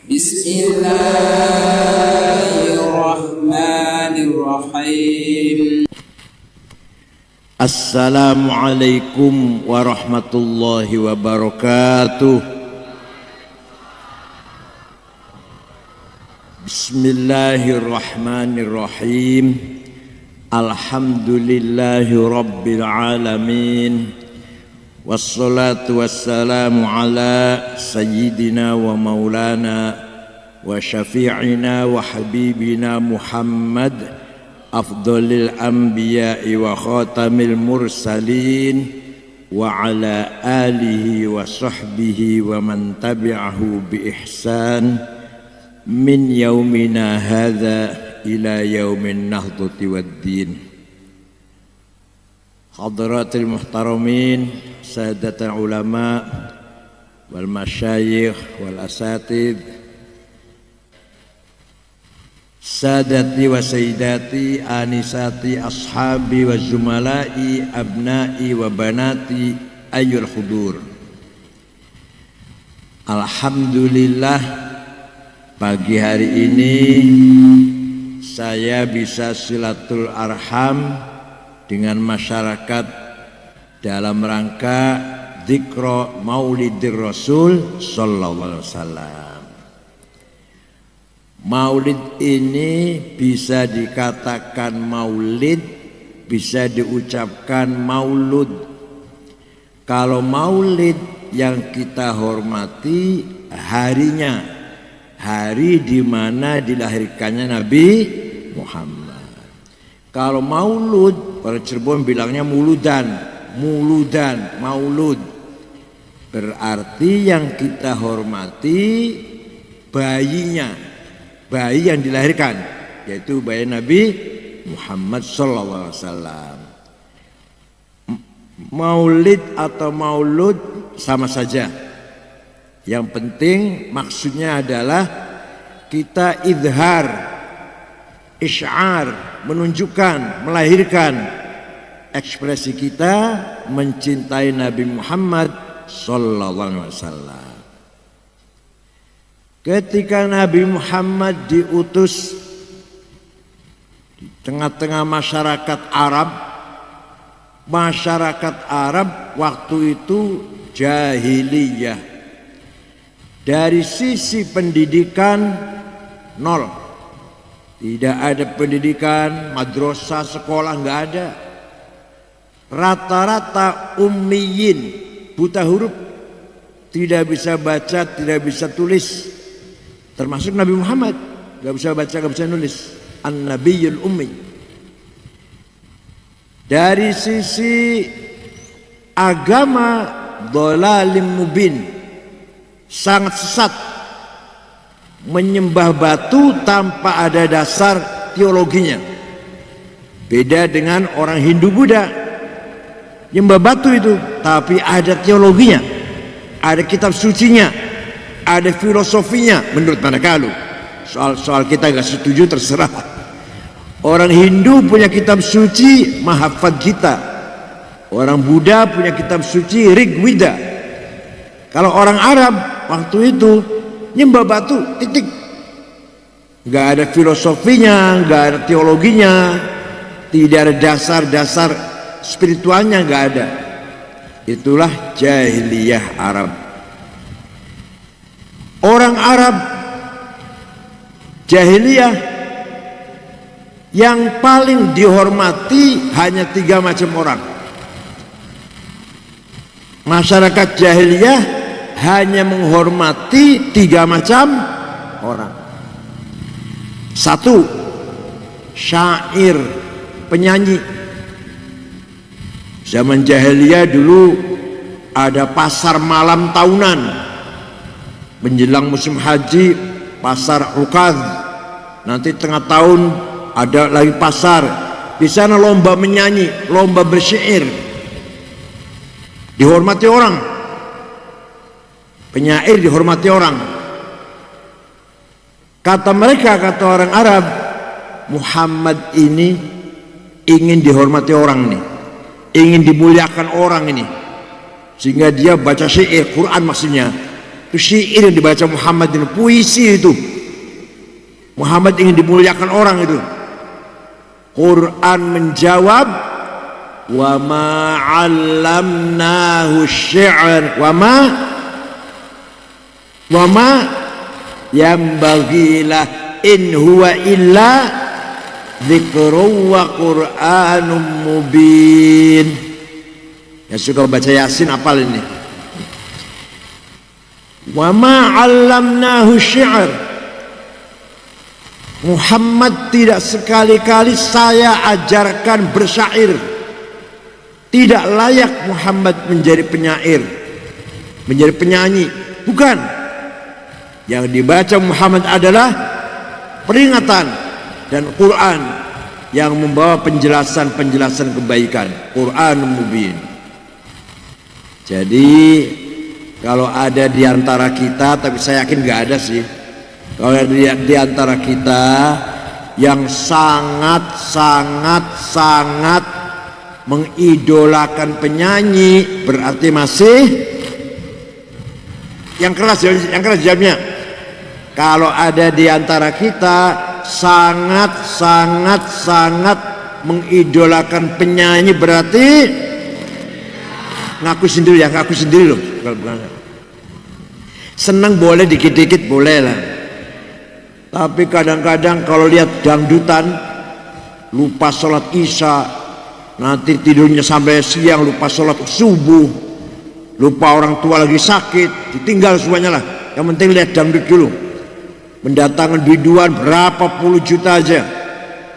Bismillahirrahmanirrahim. Assalamualaikum warahmatullahi wabarakatuh. Bismillahirrahmanirrahim. Alhamdulillahi rabbil alamin. Wassalatu wassalamu ala sayyidina wa maulana wa syafi'ina wa habibina Muhammad afdhalil anbiya'i wa khatamil mursalin wa ala alihi wa sahbihi wa man tabi'ahu bi ihsan min yaumina hadza ila yaumin nahdati waddin. Hadratil muhtaramin, sadatul ulama wal masyayikh wal asatid, sadati wa sayyidati, anisati, ashabi wa zumalai, abnai wa banati, ayyul hudur. Alhamdulillah, pagi hari ini saya bisa silatul arham dengan masyarakat dalam rangka dzikra Maulidir Rasul sallallahu alaihi wasallam. Maulid ini bisa dikatakan maulid, bisa diucapkan maulud. Kalau maulid yang kita hormati harinya, hari di mana dilahirkannya Nabi Muhammad. Kalau maulud, orang Cirebon bilangnya muludan, maulud. Berarti yang kita hormati bayinya, bayi yang dilahirkan, yaitu bayi Nabi Muhammad sallallahu alaihi wasallam. Maulid atau maulud sama saja. Yang penting maksudnya adalah kita izhar, isy'ar, menunjukkan, melahirkan ekspresi kita mencintai Nabi Muhammad sallallahu alaihi wasallam. Ketika Nabi Muhammad diutus di tengah-tengah masyarakat Arab waktu itu jahiliyah. Dari sisi pendidikan nol, tidak ada pendidikan, madrasah, sekolah nggak ada. Rata-rata ummiyin, buta huruf, tidak bisa baca, tidak bisa tulis. Termasuk Nabi Muhammad, gak bisa baca, gak bisa nulis. An-Nabiyul Ummi. Dari sisi agama, dhalalim mubin, sangat sesat, menyembah batu tanpa ada dasar teologinya. Beda dengan orang Hindu Buddha, nyembah batu itu, tapi ada teologinya, ada kitab sucinya, ada filosofinya. Menurut mereka lu, soal kita gak setuju terserah. Orang Hindu punya kitab suci Mahafad Gita, orang Buddha punya kitab suci Rig Wida. Kalau orang Arab waktu itu nyembah batu, titik, gak ada filosofinya, gak ada teologinya, tidak ada dasar-dasar spiritualnya, gak ada. Itulah jahiliyah Arab. Orang Arab jahiliyah yang paling dihormati hanya 3 macam orang. Masyarakat jahiliyah hanya menghormati 3 macam orang. 1, syair, penyanyi. Zaman jahiliyah dulu ada pasar malam tahunan. Menjelang musim haji, pasar Ukaz. Nanti tengah tahun ada lagi pasar. Di sana lomba menyanyi, lomba bersyair. Dihormati orang. Penyair dihormati orang. Kata mereka, kata orang Arab, Muhammad ini ingin dihormati orang nih, ingin dimuliakan orang ini, sehingga dia baca syair, Quran maksudnya, Itu syair yang dibaca Muhammad, ini puisi itu. Muhammad ingin dimuliakan orang itu. Quran menjawab, wa ma 'allamnahu syi'r wa ma yambaghilah in huwa illa dzikrun wa qur'anum mubin. Yang suka baca Yasin apal ini. Wa ma 'allamnahu syi'r. Muhammad tidak sekali-kali saya ajarkan bersyair. Tidak layak Muhammad menjadi penyair, menjadi penyanyi. Bukan. Yang dibaca Muhammad adalah peringatan dan Quran yang membawa penjelasan-penjelasan kebaikan. Quran mubin. Jadi kalau ada di antara kita, tapi saya yakin nggak ada sih. Kalau ada di antara kita yang sangat mengidolakan penyanyi, berarti masih yang keras jamnya. Kalau ada di antara kita sangat mengidolakan penyanyi, berarti ngaku sendiri loh. Senang boleh, dikit-dikit boleh lah. Tapi kadang-kadang kalau lihat dangdutan, lupa sholat isya, nanti tidurnya sampai siang, lupa sholat subuh, lupa orang tua lagi sakit, ditinggal semuanya lah. Yang penting lihat dangdut dulu. Mendatangkan biduan berapa puluh juta aja,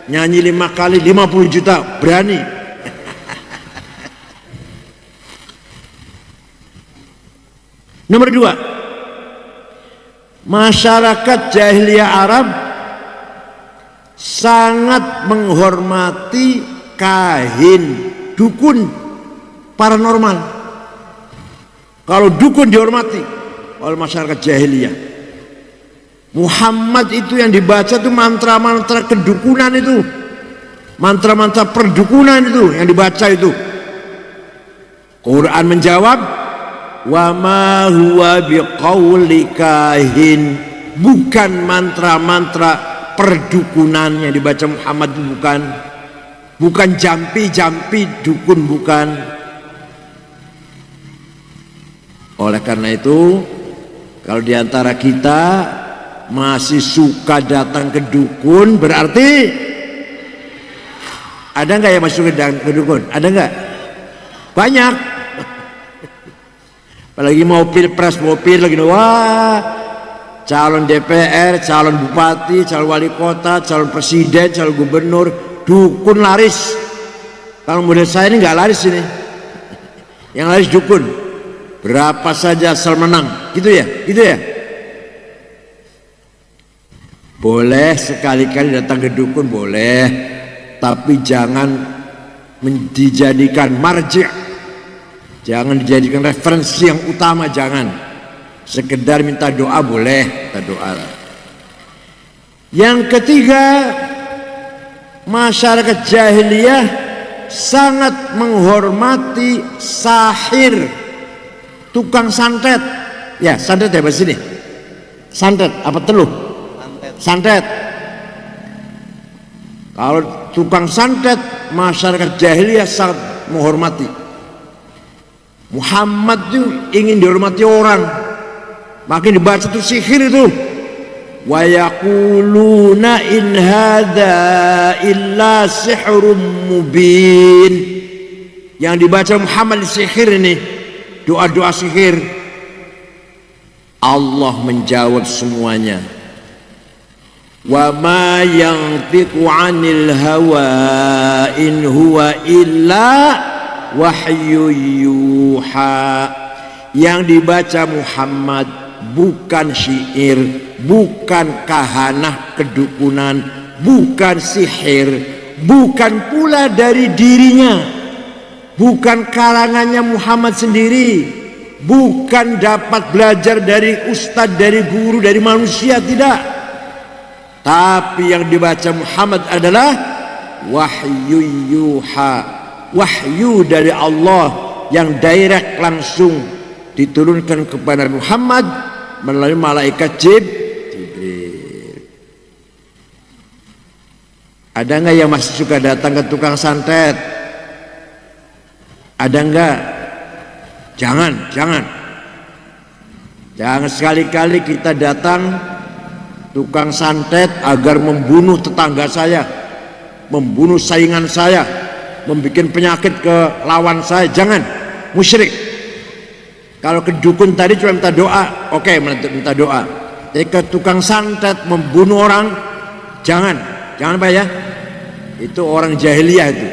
nyanyi 5 kali 50 juta, berani. Nomor 2, masyarakat jahiliyah Arab sangat menghormati kahin, dukun, paranormal. Kalau dukun dihormati oleh masyarakat jahiliyah. Muhammad itu yang dibaca itu mantra-mantra kedukunan itu, mantra-mantra perdukunan itu yang dibaca itu. Quran menjawab, wa ma huwa biqauli kahin. Bukan mantra-mantra perdukunan yang dibaca Muhammad, bukan jampi-jampi dukun, bukan. Oleh karena itu, kalau diantara kita masih suka datang ke dukun, berarti ada nggak yang masuk ke dukun? Ada nggak? Banyak. Apalagi mau pilpres, lagi, wah, calon DPR, calon bupati, calon wali kota, calon presiden, calon gubernur, dukun laris. Kalau model saya ini nggak laris ini, yang laris dukun. Berapa saja asal menang, gitu ya. Boleh sekali-kali datang ke dukun, boleh, tapi jangan dijadikan marji', jangan dijadikan referensi yang utama, jangan. Sekedar minta doa boleh, minta doa. Yang ketiga, masyarakat jahiliyah sangat menghormati sahir, tukang santet. Ya, santet ya bahasa sini. Santet apa teluh? Santet. Kalau tukang santet, masyarakat jahiliyah sangat menghormati. Muhammad itu ingin dihormati orang, makin dibaca itu sihir itu. Wa yaquluna in hadza illa sihrun mubin. Yang dibaca Muhammad sihir ini, doa-doa sihir. Allah menjawab semuanya. Wa ma yantiqu 'anil hawa in huwa illa wahyu yuha. Yang dibaca Muhammad bukan syair, bukan kahanah kedukunan, bukan sihir, bukan pula dari dirinya, bukan karangannya Muhammad sendiri, bukan dapat belajar dari ustadz, dari guru, dari manusia, tidak. Tapi yang dibaca Muhammad adalah wahyu yuha, wahyu dari Allah yang direct langsung diturunkan kepada Muhammad melalui malaikat Jibril. Ada nggak yang masih suka datang ke tukang santet? Ada nggak? Jangan sekali-kali kita datang tukang santet agar membunuh tetangga saya, membunuh saingan saya, membuat penyakit ke lawan saya. Jangan, musyrik. Kalau ke dukun tadi cuma minta doa, oke, minta doa. Tapi ke tukang santet membunuh orang, jangan Pak ya. Itu orang jahiliyah itu.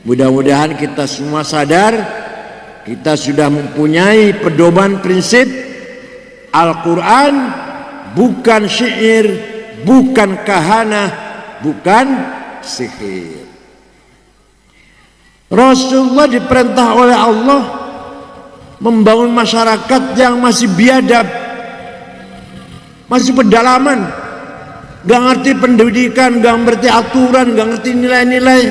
Mudah-mudahan kita semua sadar, kita sudah mempunyai pedoman prinsip Al-Quran bukan syair, bukan kahanah, bukan sihir. Rasulullah diperintah oleh Allah membangun masyarakat yang masih biadab, masih pedalaman, gak ngerti pendidikan, gak ngerti aturan, gak ngerti nilai-nilai,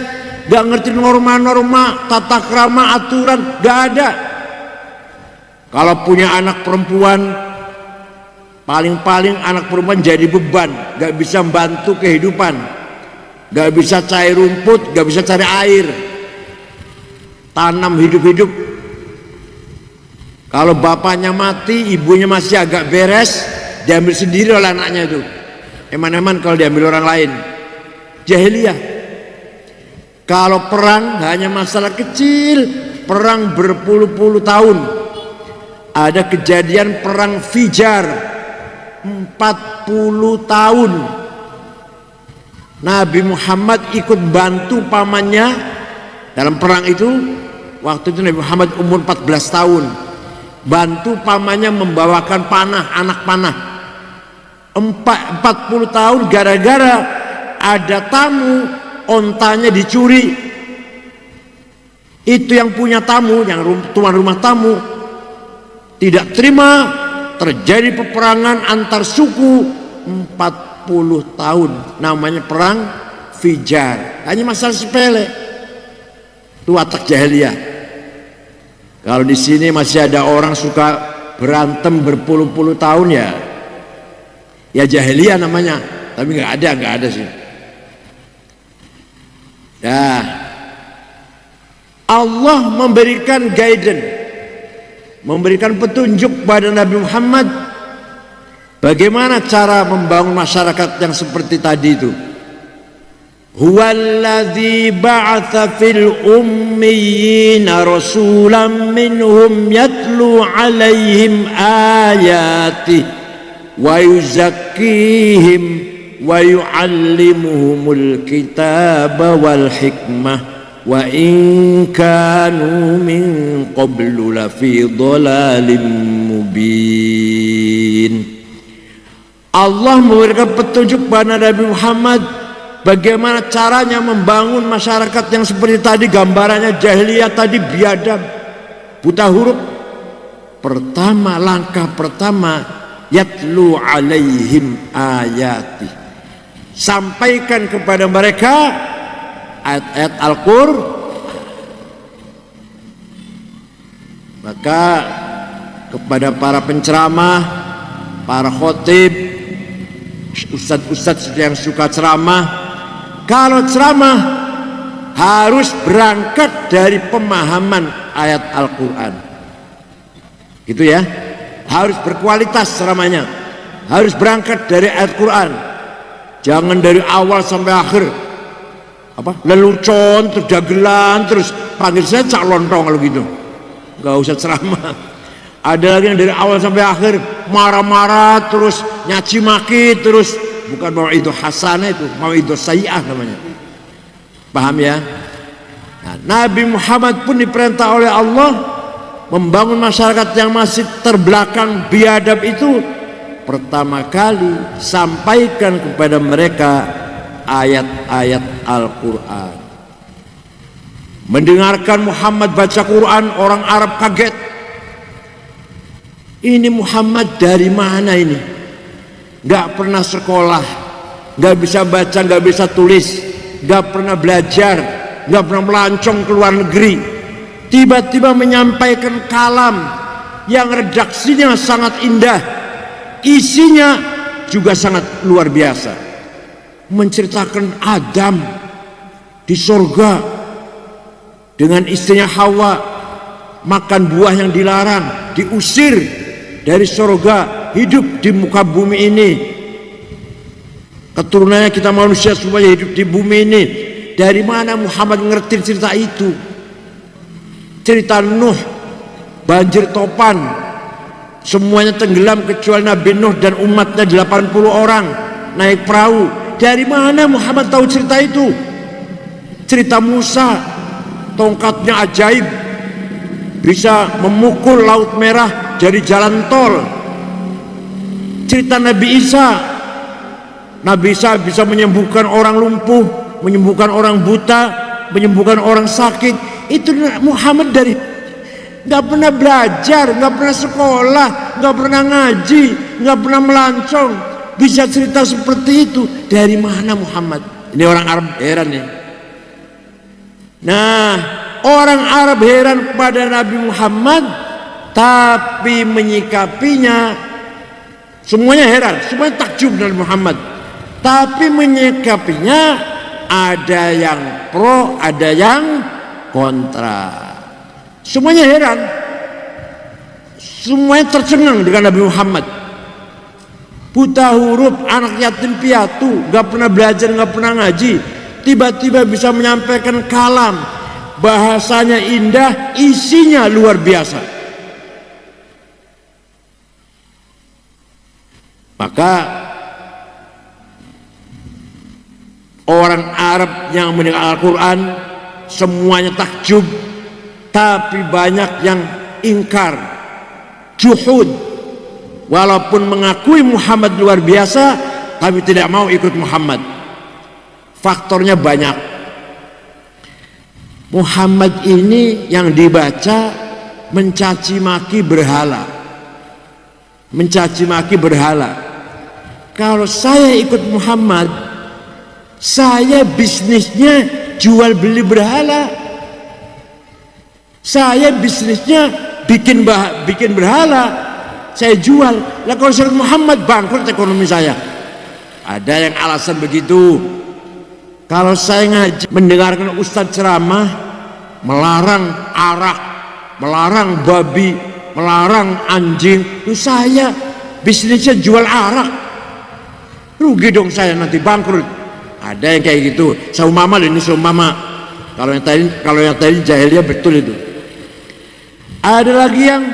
gak ngerti norma-norma, tata krama, aturan, gak ada. Kalau punya anak perempuan, paling-paling anak perempuan jadi beban, gak bisa membantu kehidupan, gak bisa cari rumput, gak bisa cari air, tanam hidup-hidup. Kalau bapaknya mati, ibunya masih agak beres, diambil sendiri oleh anaknya itu. Eman-eman kalau diambil orang lain. Jahiliyah. Kalau perang hanya masalah kecil, perang berpuluh-puluh tahun. Ada kejadian perang Fijar 40 tahun. Nabi Muhammad ikut bantu pamannya dalam perang itu. Waktu itu Nabi Muhammad umur 14 tahun. Bantu pamannya membawakan panah, anak panah. 40 tahun gara-gara ada tamu, ontanya dicuri. Itu yang punya tamu, yang tuan rumah tamu tidak terima, terjadi peperangan antar suku 40 tahun. Namanya perang Fijar. Hanya masalah sepele. Itu watak jahiliyah. Kalau di sini masih ada orang suka berantem berpuluh-puluh tahun, ya jahiliyah namanya. Tapi nggak ada sih. Ya, Allah memberikan guidance, memberikan petunjuk pada Nabi Muhammad bagaimana cara membangun masyarakat yang seperti tadi itu. Huwallazi ba'atha fil ummiyina rasulan minhum yatlu alaihim ayati wa yuzakkihim wa yu'allimuhumul kitaba wal hikmah wa in kanu min qablu lafi dhalalim mubin. Allah memberikan petunjuk pada Nabi Muhammad bagaimana caranya membangun masyarakat yang seperti tadi. Gambarannya jahiliyah tadi biadab, buta huruf. Pertama, langkah pertama, yatlu alaihim ayati, sampaikan kepada mereka ayat-ayat Al-Qur'an. Maka kepada para penceramah, para khotib, ustadz-ustadz yang suka ceramah, kalau ceramah harus berangkat dari pemahaman ayat Al-Quran, gitu ya. Harus berkualitas ceramahnya, harus berangkat dari ayat Quran. Jangan dari awal sampai akhir lelucon, terus dagelan, terus panggil saya cak lontong. Kalau gitu nggak usah ceramah. Ada lagi yang dari awal sampai akhir marah-marah, terus nyaci maki, terus bukan mau'idhah hasanah, itu mau'idhah sayyi'ah namanya. Paham ya? Nah, Nabi Muhammad pun diperintah oleh Allah membangun masyarakat yang masih terbelakang biadab itu. Pertama kali sampaikan kepada mereka ayat-ayat Al-Quran. Mendengarkan Muhammad baca Quran, orang Arab kaget. Ini Muhammad dari mana ini? Gak pernah sekolah, gak bisa baca, gak bisa tulis, gak pernah belajar, gak pernah melancong ke luar negeri. Tiba-tiba menyampaikan kalam yang redaksinya sangat indah, isinya juga sangat luar biasa, menceritakan Adam di surga dengan istrinya Hawa makan buah yang dilarang, diusir dari surga, hidup di muka bumi ini. Keturunannya kita manusia supaya hidup di bumi ini. Dari mana Muhammad ngerti cerita itu? Cerita Nuh, banjir topan, semuanya tenggelam kecuali Nabi Nuh dan umatnya 80 orang naik perahu. Dari mana Muhammad tahu cerita itu? Cerita Musa, tongkatnya ajaib, bisa memukul Laut Merah jadi jalan tol. Cerita Nabi Isa, Nabi Isa bisa menyembuhkan orang lumpuh, menyembuhkan orang buta, menyembuhkan orang sakit. Itu Muhammad dari nggak pernah belajar, nggak pernah sekolah, nggak pernah ngaji, nggak pernah melancong, bisa cerita seperti itu. Dari mana Muhammad? Ini orang Arab heran ya. Nah, orang Arab heran kepada Nabi Muhammad, tapi menyikapinya semuanya heran, semuanya takjub dengan Muhammad. Tapi menyikapinya ada yang pro, ada yang kontra. Semuanya heran, semuanya tercengang dengan Nabi Muhammad. Buta huruf, anak yatim piatu, gak pernah belajar, gak pernah ngaji, tiba-tiba bisa menyampaikan kalam, bahasanya indah, isinya luar biasa. Maka orang Arab yang mendengar Al-Quran semuanya takjub, tapi banyak yang ingkar, juhud, walaupun mengakui Muhammad luar biasa, tapi tidak mau ikut Muhammad. Faktornya banyak. Muhammad ini yang dibaca mencaci maki berhala, mencaci maki berhala. Kalau saya ikut Muhammad, saya bisnisnya jual beli berhala, saya bisnisnya bikin berhala, saya jual. Lah kalau saya Muhammad, bangkrut ekonomi saya. Ada yang alasan begitu. Kalau saya ngaji, mendengarkan ustadz ceramah melarang arak, melarang babi, melarang anjing, itu saya bisnisnya jual arak, rugi dong saya, nanti bangkrut. Ada yang kayak gitu. Saumama ini saumama. Kalau yang tadi jahiliyah betul itu. Ada lagi yang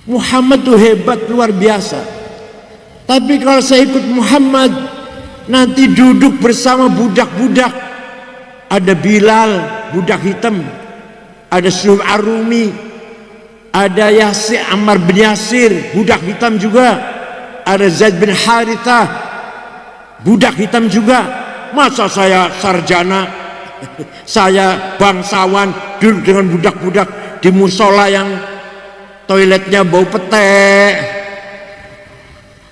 Muhammad tuh hebat luar biasa. Tapi kalau saya ikut Muhammad, nanti duduk bersama budak-budak. Ada Bilal, budak hitam. Ada Suhaib Ar-Rumi. Ada Yasir, Ammar bin Yasir, budak hitam juga. Ada Zaid bin Harithah, budak hitam juga. Masa saya sarjana, saya bangsawan duduk dengan budak-budak di musola yang toiletnya bau pete,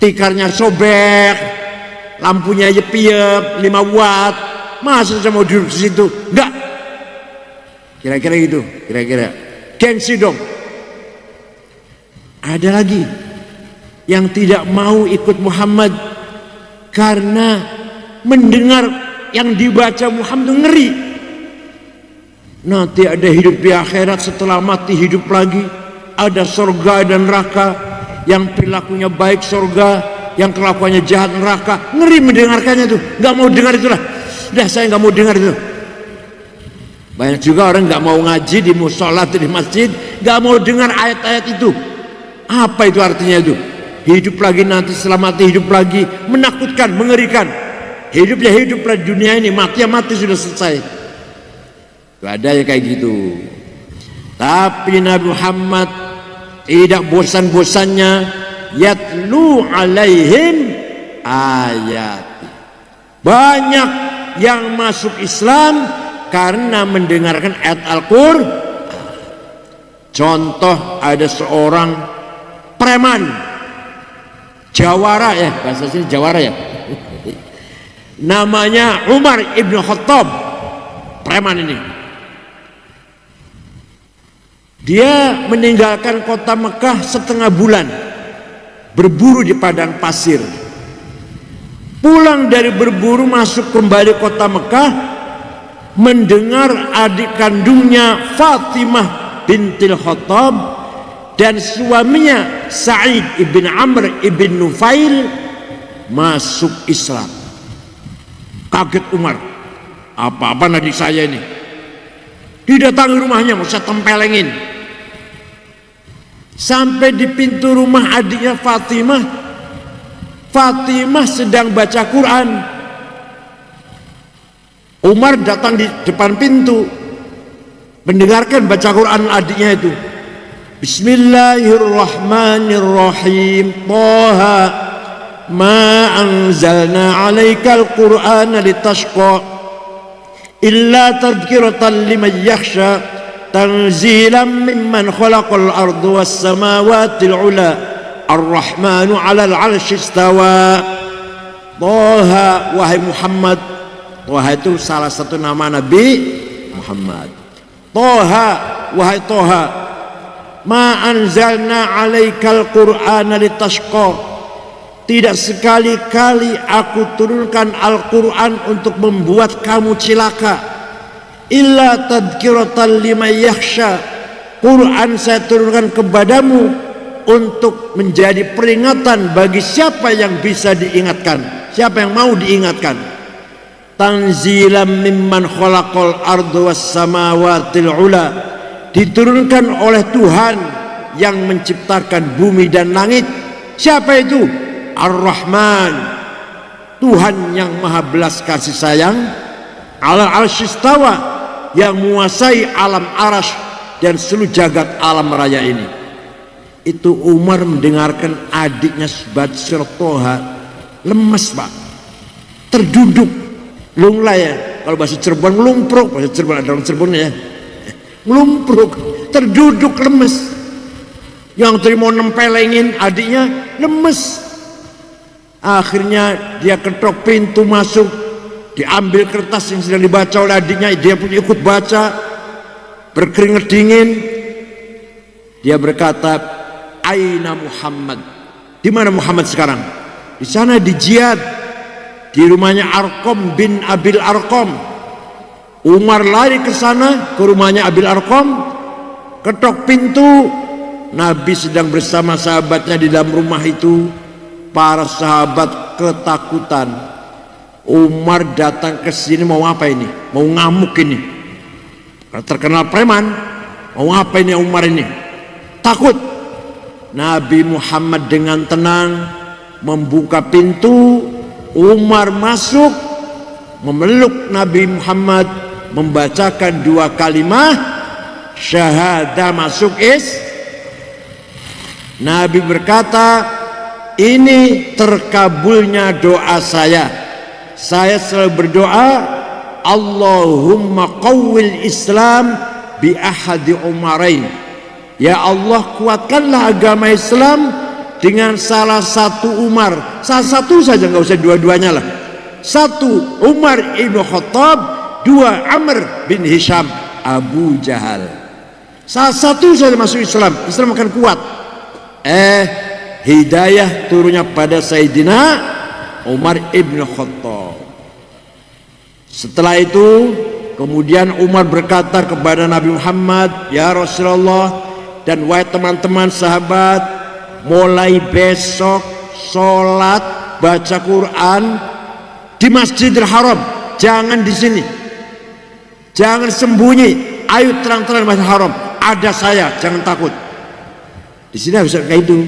tikarnya sobek, lampunya yep-yep 5 watt. Masa saya mau duduk di situ? Enggak. Kira-kira gitu, kira-kira. Gengsi dong. Ada lagi yang tidak mau ikut Muhammad karena mendengar yang dibaca Muhammad ngeri. Nanti ada hidup di akhirat, setelah mati hidup lagi, ada surga dan neraka, yang perilakunya baik surga, yang kelakuannya jahat neraka. Ngeri mendengarkannya tuh, nggak mau dengar itulah. Udah, saya nggak mau dengar itu. Banyak juga orang nggak mau ngaji di musola di masjid, nggak mau dengar ayat-ayat itu. Apa itu artinya itu? Hidup lagi nanti, setelah mati hidup lagi, menakutkan, mengerikan. Hidup ya hidup di dunia ini, mati ya mati, sudah selesai. Itu ada ya kayak gitu. Tapi Nabi Muhammad tidak bosan-bosannya yatlu alaihim ayat. Banyak yang masuk Islam karena mendengarkan ayat Al-Qur'an. Contoh, ada seorang preman, jawara ya, bahasa sini jawara ya, namanya Umar ibn Khattab. Preman ini Dia meninggalkan kota Mekah setengah bulan, berburu di padang pasir. Pulang dari berburu masuk kembali kota Mekah, mendengar adik kandungnya Fatimah bintil Khattab dan suaminya Sa'id ibn Amr ibn Nufail masuk Islam. Kaget Umar, apa-apa adik saya ini. Didatangi rumahnya, mau saya tempelengin. Sampai di pintu rumah adiknya Fatimah, Fatimah sedang baca Quran. Umar datang di depan pintu, mendengarkan baca Quran adiknya itu. Bismillahirrahmanirrahim. Taha ma anzalna 'alaikal Qur'ana litashqa illa tadhkiratan liman yakhsha tanzilan mimman khalaqal arda was samawati al-'ula Ar-Rahmanu 'alal 'arsy istawa. Taha, wahai Muhammad. Taha itu salah satu nama Nabi Muhammad. Taha, wahai Taha, ma anzalna 'alaikal Qur'ana litashqa. Tidak sekali-kali aku turunkan Al-Quran untuk membuat kamu cilaka. Illa tadhkiratan liman yakhsha. Quran saya turunkan kepadamu untuk menjadi peringatan bagi siapa yang bisa diingatkan, siapa yang mau diingatkan. Tanzilam mimman khalaqal arda was samawatil ula. Diturunkan oleh Tuhan yang menciptakan bumi dan langit. Siapa itu? Ar-Rahman, Tuhan yang maha belas kasih sayang. Alal arsy istawa, yang menguasai alam arasy dan seluruh jagat alam raya ini. Itu Umar mendengarkan adiknya baca surat Thaha, lemes Pak, terduduk, lunglai ya. Kalau bahasa Cirebon ngelumpruk, bahasa Cirebon ada orang Cirebon ya, ngelumpruk, terduduk, lemes. Yang tadi mau nempelengin adiknya lemes. Akhirnya dia ketok pintu masuk, diambil kertas yang sedang dibaca oleh adiknya, dia pun ikut baca, berkeringat dingin. Dia berkata, Aina Muhammad? Di mana Muhammad sekarang? Di sana di jihad, di rumahnya Arqam bin Abil Arqam. Umar lari ke sana, ke rumahnya Abil Arqam, ketok pintu. Nabi sedang bersama sahabatnya di dalam rumah itu. Para sahabat ketakutan. Umar datang ke sini mau apa ini? Mau ngamuk ini? Terkenal preman. Mau apa ini Umar ini? Takut. Nabi Muhammad dengan tenang membuka pintu. Umar masuk, memeluk Nabi Muhammad, membacakan 2 kalimat syahadah, masuk Nabi berkata, ini terkabulnya doa saya. Saya selalu berdoa, Allahumma qawwil Islam bi ahadi umarain. Ya Allah, kuatkanlah agama Islam dengan salah satu Umar. Salah satu saja, nggak usah dua-duanya lah. 1 Umar ibn Khattab, 2 Amr bin Hisham Abu Jahal. Salah satu saja masuk Islam, Islam akan kuat. Hidayah turunnya pada Sayyidina Umar ibn Khattab. Setelah itu kemudian Umar berkata kepada Nabi Muhammad, ya Rasulullah dan wahai teman-teman sahabat, mulai besok sholat baca Quran di Masjidil Haram, jangan di sini, jangan sembunyi, ayo terang-terang di Masjidil Haram, ada saya, jangan takut. Di sini harus kayak itu,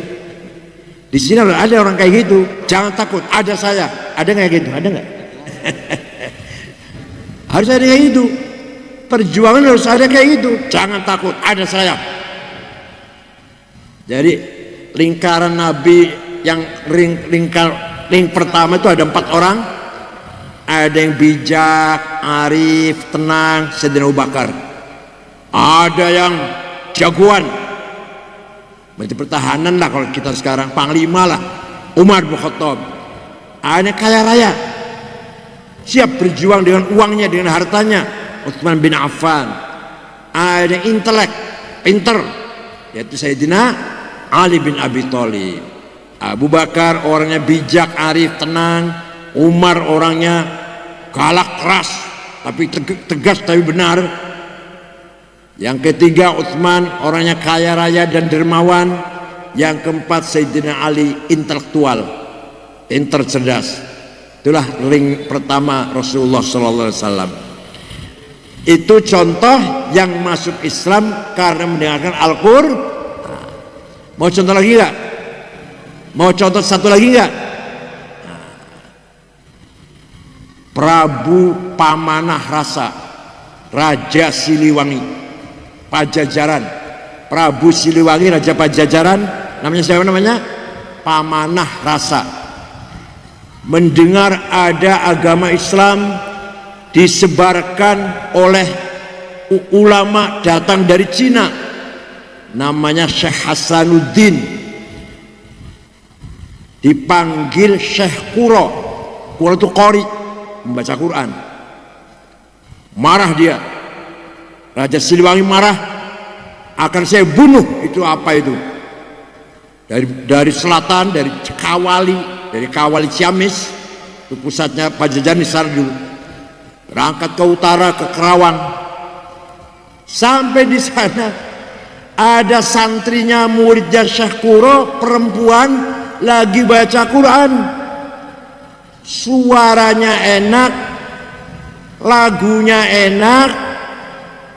di sini ada orang kayak gitu, jangan takut, ada saya. Ada nggak gitu? Ada nggak? Harus ada kayak gitu, perjuangan harus ada kayak gitu, jangan takut, ada saya. Jadi lingkaran Nabi yang ring pertama itu ada 4 orang. Ada yang bijak, arif, tenang, Sayyidina Abu Bakar. Ada yang jagoan, berarti pertahanan lah kalau kita sekarang, panglima lah, Umar bin Khattab. Ada yang kaya raya, siap berjuang dengan uangnya, dengan hartanya, Utsman bin Affan. Ada yang intelek, pinter, yaitu Sayyidina Ali bin Abi Thalib. Abu Bakar orangnya bijak, arif, tenang. Umar orangnya galak, keras, tapi tegas tapi benar. Yang ketiga Utsman orangnya kaya raya dan dermawan. Yang keempat Sayyidina Ali intelektual, pinter, cerdas. Itulah ring pertama Rasulullah SAW. Itu contoh yang masuk Islam karena mendengarkan Al-Qur'an. Mau contoh lagi nggak? Mau contoh satu lagi nggak? Prabu Pamanah Rasa, Raja Siliwangi, Pajajaran. Prabu Siliwangi, Raja Pajajaran, namanya siapa namanya? Pamanah Rasa. Mendengar ada agama Islam disebarkan oleh ulama datang dari Cina, namanya Syekh Hasanuddin, dipanggil Syekh Quro. Quro itu qori, membaca Quran. Marah dia, Raja Siliwangi marah, akan saya bunuh. Itu apa itu? Dari selatan, dari Kawali Ciamis, itu pusatnya Pajajaran di sana dulu. Berangkat ke utara, ke Kerawang. Sampai di sana ada santrinya, muridnya Syekh Quro, perempuan, lagi baca Quran. Suaranya enak, lagunya enak,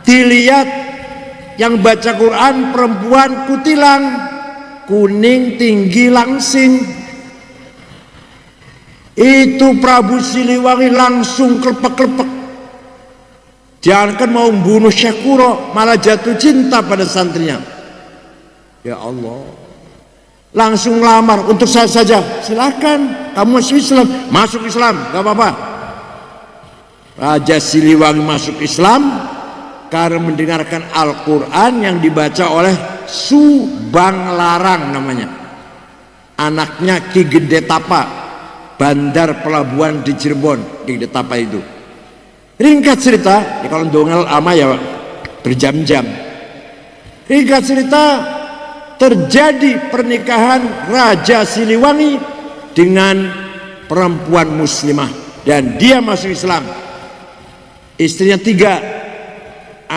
dilihat yang baca Quran perempuan kutilang, kuning, tinggi, langsing. Itu Prabu Siliwangi langsung klepek-klepek. Jangankan mau membunuh Syekh Quro, malah jatuh cinta pada santrinya. Ya Allah, langsung lamar untuk saya saja. Silakan, kamu masuk Islam. Masuk Islam, gak apa-apa. Raja Siliwangi masuk Islam karena mendengarkan Al-Quran yang dibaca oleh Subang Larang namanya, anaknya Ki Gede Tapa, bandar pelabuhan di Cirebon. Ki Gede Tapa itu, ringkat cerita ya, kalau dongel ama ya berjam-jam. Ringkat cerita, terjadi pernikahan Raja Siliwangi dengan perempuan muslimah dan dia masuk Islam. Istrinya 3,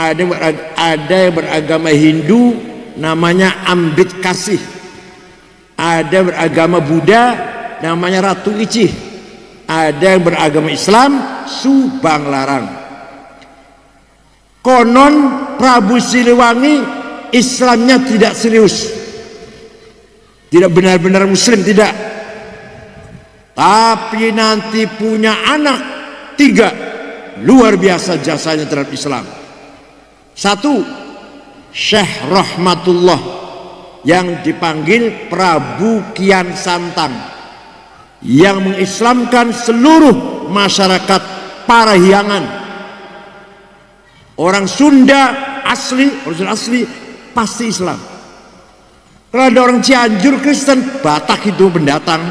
ada yang beragama Hindu namanya Ambit Kasih, ada beragama Buddha namanya Ratu Icih, ada yang beragama Islam Subang Larang. Konon Prabu Siliwangi Islamnya tidak serius, tidak benar-benar muslim, tidak, tapi nanti punya anak 3 luar biasa jasanya terhadap Islam. 1, Syekh Rahmatullah yang dipanggil Prabu Kian Santang, yang mengislamkan seluruh masyarakat Parahyangan. Orang Sunda asli, orang asli pasti Islam. Kalau ada orang Cianjur Kristen, Batak itu pendatang.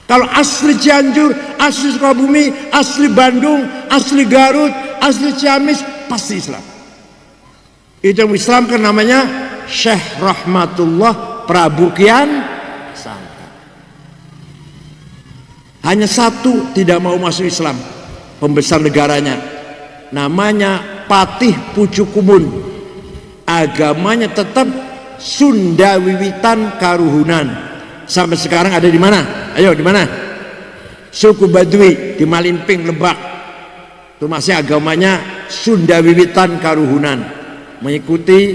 Kalau asli Cianjur, asli Sukabumi, asli Bandung, asli Garut, asli Ciamis, pasti Islam. Itu yang Islam kan namanya Syekh Rahmatullah Prabu Kian Santang. Hanya 1 tidak mau masuk Islam, pembesar negaranya, namanya Patih Pucukumun. Agamanya tetap Sunda Wiwitan Karuhunan. Sampai sekarang ada di mana? Ayo, di mana? Suku Baduy di Malimping, Lebak. Itu masih agamanya Sunda Wiwitan Karuhunan, mengikuti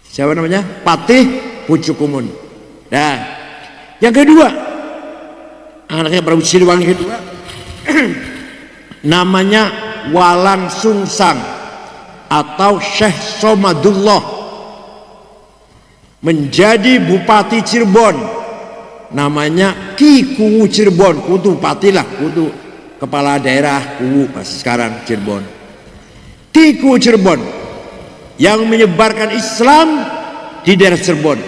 siapa namanya? Patih Pucukumun. Nah, yang kedua, anaknya Prabu Siliwangi kedua namanya Walang Sungsang atau Syekh Somadullah, menjadi Bupati Cirebon, namanya Ki Kuwu Cirebon. Kudu bupati lah, kudu kepala daerah Kuwu masih sekarang Cirebon. Ki Kuwu Cirebon yang menyebarkan Islam di daerah Cirebon.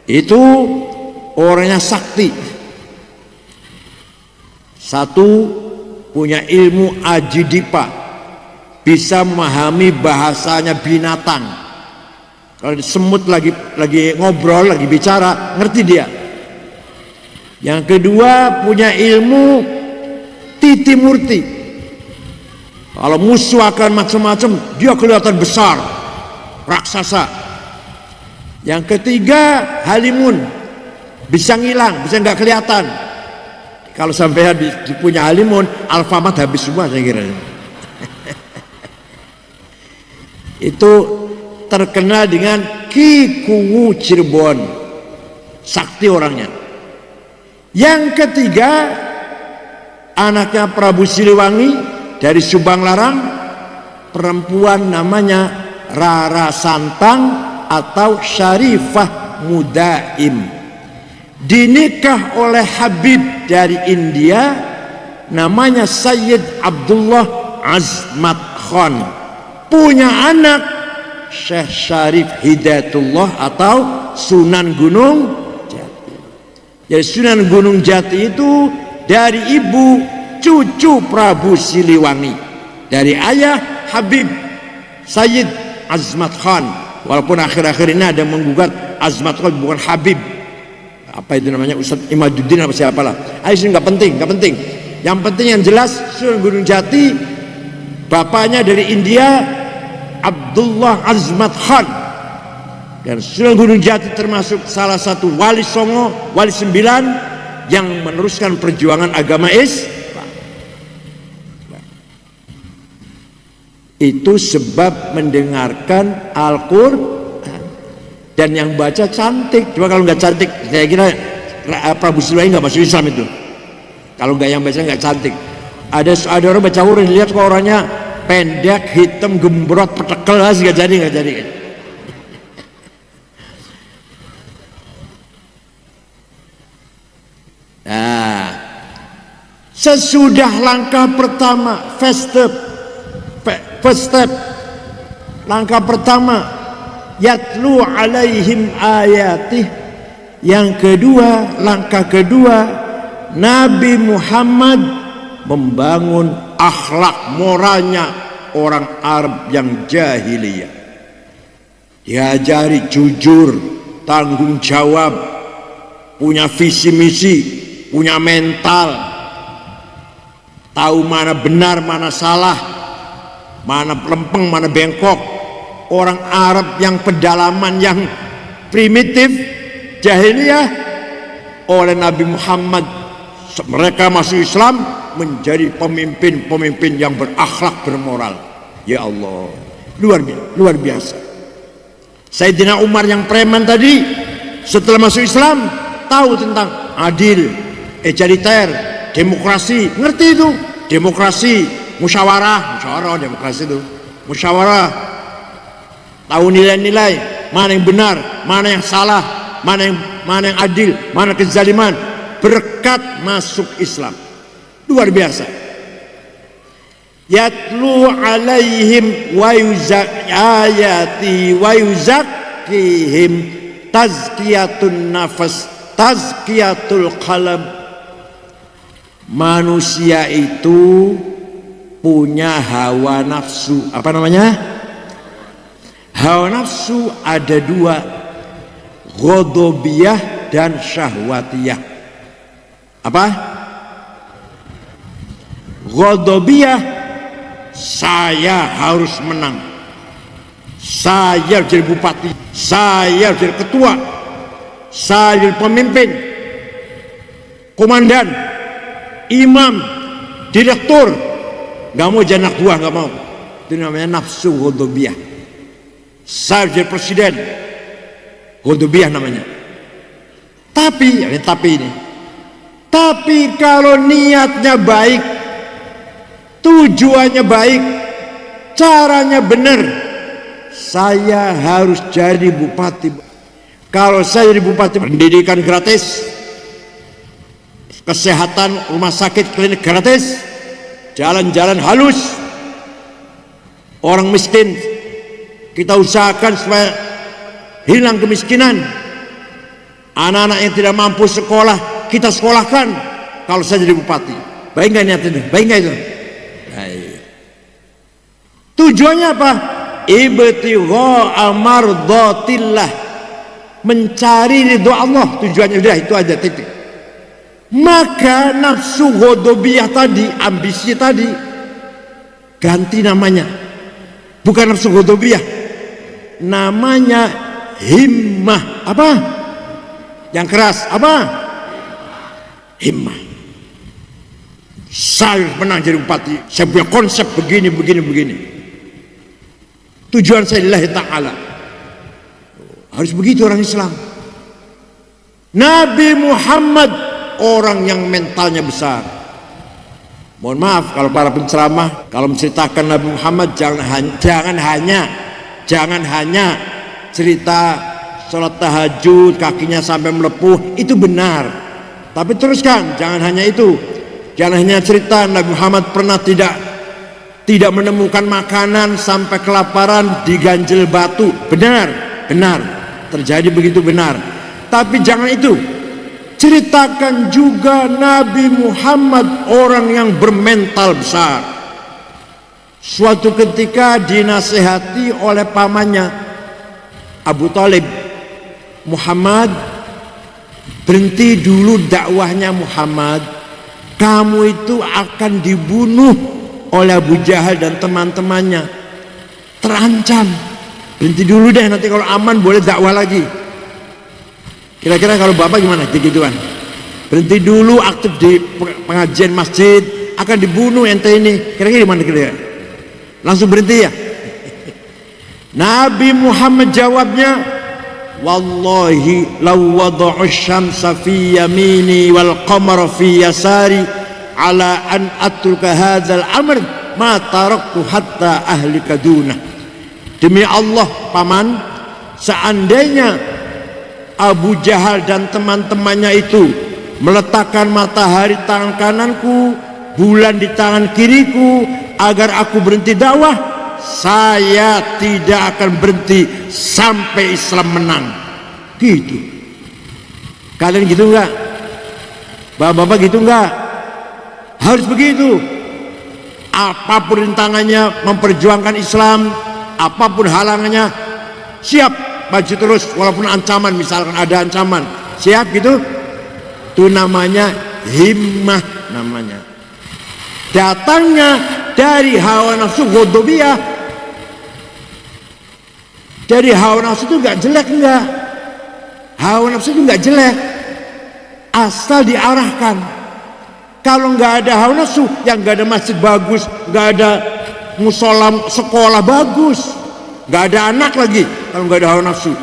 Itu orangnya sakti. 1, punya ilmu ajidipa, bisa memahami bahasanya binatang. Kalau semut lagi ngobrol, lagi bicara, ngerti dia. Yang kedua, punya ilmu titi murti. Kalau musuh akan macam-macam, dia kelihatan besar, raksasa. Yang ketiga, halimun, bisa ngilang, bisa nggak kelihatan. Kalau sampai punya halimun, alfamart habis semua saya kira. Itu terkenal dengan Ki Kuwu Cirebon, sakti orangnya. Yang ketiga, anaknya Prabu Siliwangi dari Subang Larang, perempuan namanya Rara Santang atau Syarifah Mudaim, dinikah oleh Habib dari India namanya Sayyid Abdullah Azmat Khan, punya anak Syekh Syarif Hidayatullah atau Sunan Gunung Jati. Jadi Sunan Gunung Jati itu dari ibu cucu Prabu Siliwangi, dari ayah Habib Sayyid Azmat Khan. Walaupun akhir-akhir ini ada menggugat Azmat Khan bukan Habib, apa itu namanya, Ustaz Imaduddin apa siapalah. Itu nggak penting. Yang penting yang jelas Sunan Gunung Jati bapaknya dari India, Abdullah Azmat Khan. Dan Sunan Gunung Jati termasuk salah satu wali Songo, wali 9 yang meneruskan perjuangan agama Islam. Itu sebab mendengarkan Al-Quran, dan yang baca cantik. Cuma kalau nggak cantik, saya kira Prabu Siliwangi nggak masuk Islam itu. Kalau nggak yang baca nggak cantik. Ada orang baca Quran, lihat kok orangnya pendek, hitam, gembrot, petekel, nggak jadi. Nah, sesudah langkah pertama, first step, langkah pertama, yatlu alaihim ayatih. Yang kedua, langkah kedua, Nabi Muhammad membangun akhlak moralnya orang Arab yang jahiliyah. Diajari jujur, tanggung jawab, punya visi misi, punya mental, tahu mana benar, mana salah, mana lempeng, mana bengkok. Orang Arab yang pedalaman, yang primitif, jahiliyah, oleh Nabi Muhammad mereka masuk Islam, menjadi pemimpin yang berakhlak, bermoral. Ya Allah, luar biasa. Sayyidina Umar yang preman tadi, setelah masuk Islam tahu tentang adil, egaliter, demokrasi, ngerti itu. Demokrasi, musyawarah, demokrasi itu musyawarah, tahu nilai-nilai, mana yang benar, mana yang salah, mana yang adil, mana kezaliman. Berkat masuk Islam, luar biasa. Yatlu alaihim wa ayati wa yuzakkihim, tazkiyatun nafas, tazkiyatul qalb. Manusia itu punya hawa nafsu. Apa namanya? Hawa nafsu ada dua, ghadabiyah dan syahwatiyah. Apa? Ghadabiyah, saya harus menang, saya jadi bupati, saya jadi ketua, saya jadi pemimpin, komandan, imam, direktur. Gak mau jadi anak buah, gak mau. Itu namanya nafsu ghadabiyah. Saya jadi presiden, ghadabiyah namanya. Tapi kalau niatnya baik, tujuannya baik, caranya benar, saya harus jadi bupati. Kalau saya jadi bupati, pendidikan gratis, kesehatan, rumah sakit, klinik gratis, jalan-jalan halus, orang miskin kita usahakan supaya hilang kemiskinan. Anak-anak yang tidak mampu sekolah kita sekolahkan. Kalau saya jadi bupati, baik nggak niat itu? Baik nggak itu? Baik. Tujuannya apa? Ibtigha mardhatillah, mencari ridho Allah. Tujuannya udah itu aja, titik. Maka nafsu ghadabiyah tadi, ambisi tadi, ganti namanya. Bukan nafsu ghadabiyah, namanya himmah. Apa? Yang keras apa? Himmah. Saya menang jadi bupati, saya punya konsep begini. Tujuan saya lillahi ta'ala. Harus begitu orang Islam. Nabi Muhammad orang yang mentalnya besar. Mohon maaf kalau para penceramah kalau menceritakan Nabi Muhammad jangan hanya cerita sholat tahajud kakinya sampai melepuh, itu benar. Tapi teruskan, jangan hanya itu. Jangan hanya cerita Nabi Muhammad pernah tidak menemukan makanan sampai kelaparan diganjel batu. Benar, terjadi begitu, benar. Tapi jangan itu. Ceritakan juga Nabi Muhammad orang yang bermental besar. Suatu ketika dinasihati oleh pamannya Abu Thalib, Muhammad, berhenti dulu dakwahnya Muhammad. Kamu itu akan dibunuh oleh Abu Jahal dan teman-temannya. Terancam. Berhenti dulu deh, nanti kalau aman boleh dakwah lagi. Kira-kira kalau bapak gimana? Gituan. Berhenti dulu aktif di pengajian masjid, akan dibunuh ente ini. Kira-kira gimana kira-kira? Langsung berhenti ya? Nabi Muhammad jawabnya, wallahi law wada'u syamsa fi yamini wal qamara fi yasari ala an atruka hadzal amr ma taraktu hatta ahlika dunah. Demi Allah paman, seandainya Abu Jahal dan teman-temannya itu meletakkan matahari tangan kananku, bulan di tangan kiriku agar aku berhenti dakwah, saya tidak akan berhenti sampai Islam menang. Gitu. Kalian gitu enggak? Bapak-bapak gitu enggak? Harus begitu. Apapun rintangannya memperjuangkan Islam, apapun halangannya, siap maju terus walaupun ancaman, misalkan ada ancaman, siap gitu. Itu namanya himmah namanya. Datangnya dari hawa nafsu ghadabiyah. Dari hawa nafsu itu enggak jelek, enggak. Hawa nafsu itu enggak jelek, asal diarahkan. Kalau enggak ada hawa nafsu, yang enggak ada masjid bagus, enggak ada musola sekolah bagus, enggak ada anak lagi kalau enggak ada hawa nafsu.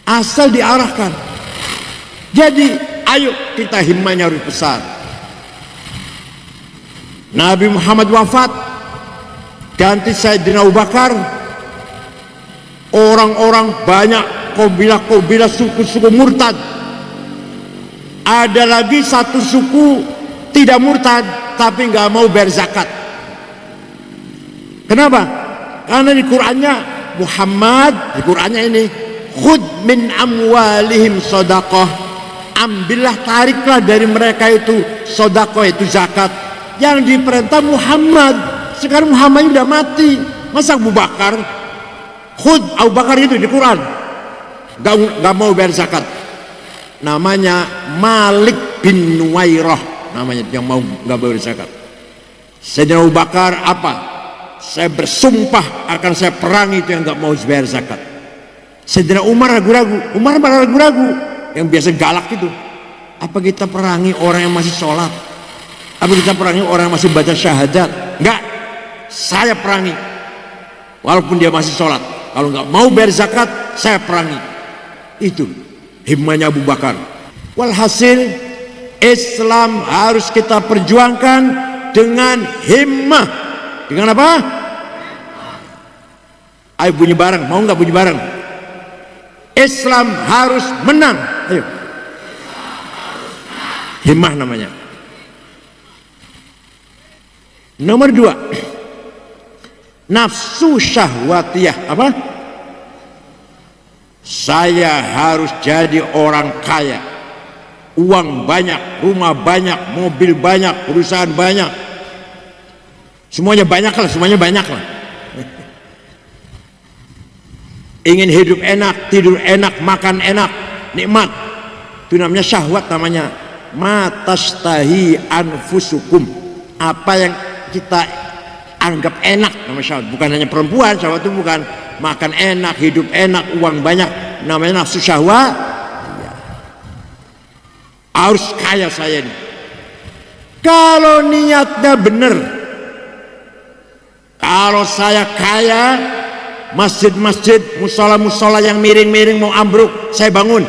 Asal diarahkan. Jadi ayo kita himmahnya harus besar. Nabi Muhammad wafat, ganti Sayyidina Abu Bakar. Orang-orang banyak, kabilah-kabilah, suku-suku murtad. Ada lagi satu suku tidak murtad tapi nggak mau bayar zakat. Kenapa? Karena di Qur'annya Muhammad, di Qur'annya ini, khud min amwalihim shadaqah, ambillah, tariklah dari mereka itu shadaqah, itu zakat. Yang diperintah Muhammad. Sekarang Muhammad sudah mati, masa Abu Bakar? Khud Abu Bakar itu di Quran nggak mau bayar zakat. Namanya Malik bin Nuwairah, namanya yang mau nggak bayar zakat. Sayyidina Abu Bakar apa? Saya bersumpah akan saya perangi itu yang nggak mau bayar zakat. Sayyidina Umar ragu-ragu. Umar malah ragu-ragu, yang biasa galak itu. Apa kita perangi orang yang masih sholat? Apa kita perangi orang yang masih baca syahadat? Enggak, saya perangi walaupun dia masih sholat. Kalau nggak mau bayar zakat, saya perangi. Itu himmahnya Abu Bakar. Walhasil Islam harus kita perjuangkan dengan himmah. Dengan apa? Ayo bunyi bareng, mau nggak bunyi bareng? Islam harus menang. Ayo. Himmah namanya. Nomor 2, nafsu syahwatiyah. Apa? Saya harus jadi orang kaya, uang banyak, rumah banyak, mobil banyak, perusahaan banyak. Semuanya banyak lah, semuanya banyak lah. Ingin hidup enak, tidur enak, makan enak, nikmat. Itu namanya syahwat, namanya matastahi anfusukum. Apa yang kita anggap enak namanya syahwat. Bukan hanya perempuan, syahwat itu bukan makan enak, hidup enak, uang banyak, namanya nafsu syahwat. Ya. Harus kaya saya ini. Kalau niatnya benar, kalau saya kaya, masjid-masjid, musola-musola yang miring-miring mau ambruk, saya bangun.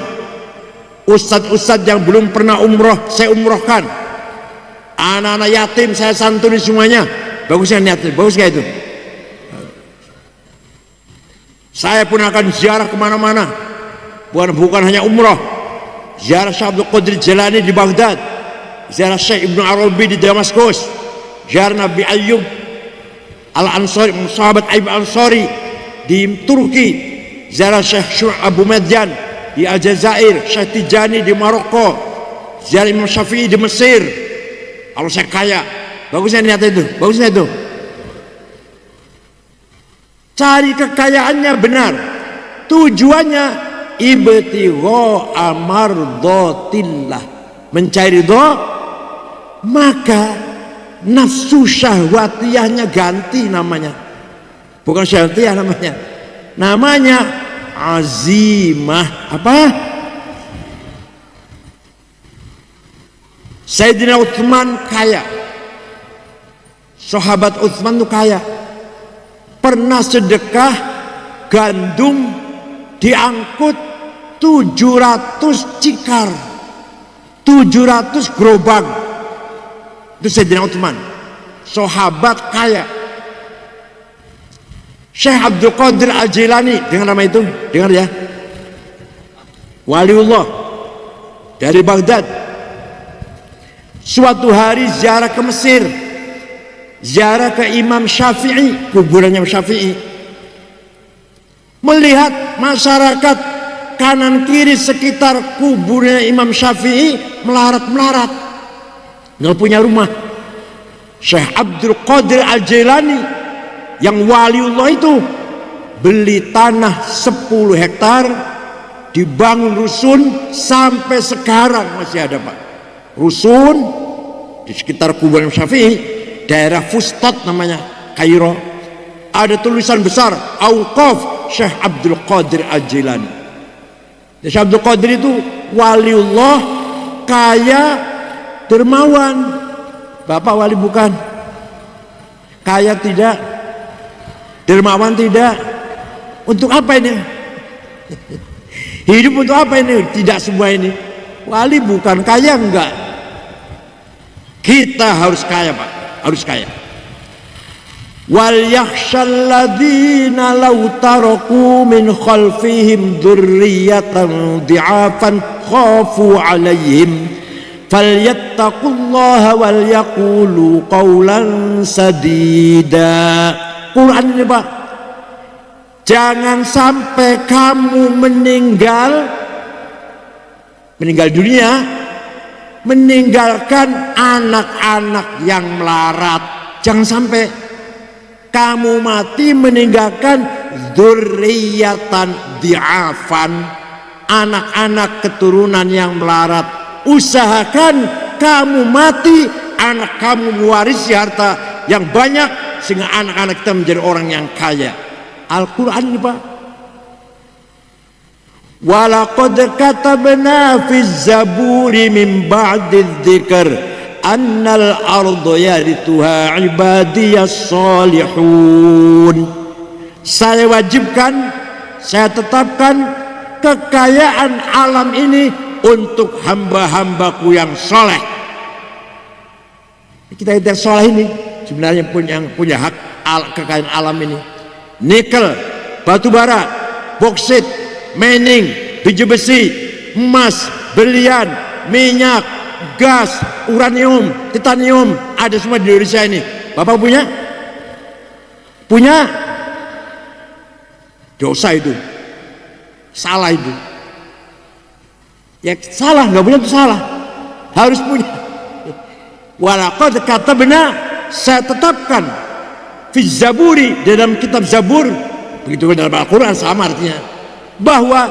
Ustadz-ustadz yang belum pernah umroh, saya umrohkan. Anak-anak yatim saya santuni semuanya. Bagusnya niatnya, bagus gak itu? Saya pun akan ziarah kemana-mana. Bukan hanya umroh. Ziarah Syekh Abdul Qadir Jilani di Baghdad, ziarah Syekh Ibnu Arabi di Damaskus, ziarah Nabi Ayyub Al-Ansari, sahabat Ayyub Al-Ansari di Turki, ziarah Syekh Abu Madyan di Aljazair, Syekh Tijani di Maroko, ziarah Imam Syafi'i di Mesir. Kalau saya kaya, bagusnya niat itu, bagusnya itu. Cari kekayaannya benar, tujuannya ibtigha amardatillah, mencari ridha, maka nafsu syahwatiyahnya ganti namanya. Bukan syahwatiyah namanya. Namanya azimah. Apa? Sayyidina Utsman kaya. Sahabat Utsman itu kaya. Pernah sedekah gandum diangkut 700 cikar, 700 gerobak. Itu Sayyidina Utsman, sahabat kaya. Syekh Abdul Qadir Al-Jilani, dengar nama itu, dengar ya, waliullah dari Baghdad. Suatu hari ziarah ke Mesir, ziarah ke Imam Syafi'i, kuburannya Imam Syafi'i. Melihat masyarakat kanan kiri sekitar kuburnya Imam Syafi'i melarat-melarat, nggak punya rumah. Syekh Abdul Qadir Al-Jilani yang waliullah itu beli tanah 10 hektar, dibangun rusun, sampai sekarang masih ada Pak rusun di sekitar kuburan Syafi'i, daerah Fustat namanya, Kairo. Ada tulisan besar Auqaf Syekh Abdul Qadir Al-Jilani. Syekh Abdul Qadir itu waliullah, kaya, dermawan. Bapak wali bukan? Kaya tidak, dermawan tidak. Untuk apa ini? Hidup untuk apa ini? Tidak semua ini. Wali bukan, kaya enggak. Kita harus kaya Pak, harus kaya. Wal yakhshal ladzina law taraku min khalfihim dzurriyyatan dhi'afan khafu 'alaihim falyattaqullaha wal yaqulu qawlan sadida. Quran ini Pak, jangan sampai kamu meninggal dunia meninggalkan anak-anak yang melarat. Jangan sampai kamu mati meninggalkan dzurriyyatan dhi'afan, anak-anak keturunan yang melarat. Usahakan kamu mati, anak kamu mewarisi harta yang banyak, sehingga anak-anak kita menjadi orang yang kaya. Al-Quran ini Pak. Walaqad katabna fi zaburi min ba'di dzikr annal arda yarithuha ibadiyas salihun. Saya wajibkan, saya tetapkan kekayaan alam ini untuk hamba-hambaku yang soleh. Kita yang soleh ini sebenarnya punya hak kekayaan alam ini. Nikel, batu bara, boksit, mining, biji besi, emas, berlian, minyak, gas, uranium, titanium, ada semua di Indonesia ini. Bapak punya? Punya? Dosa itu, salah itu. Ya salah, nggak punya itu salah, harus punya. Walaqad katabna, saya tetapkan fi Zaburi, dalam kitab Zabur, begitu dalam Al-Quran sama artinya, bahwa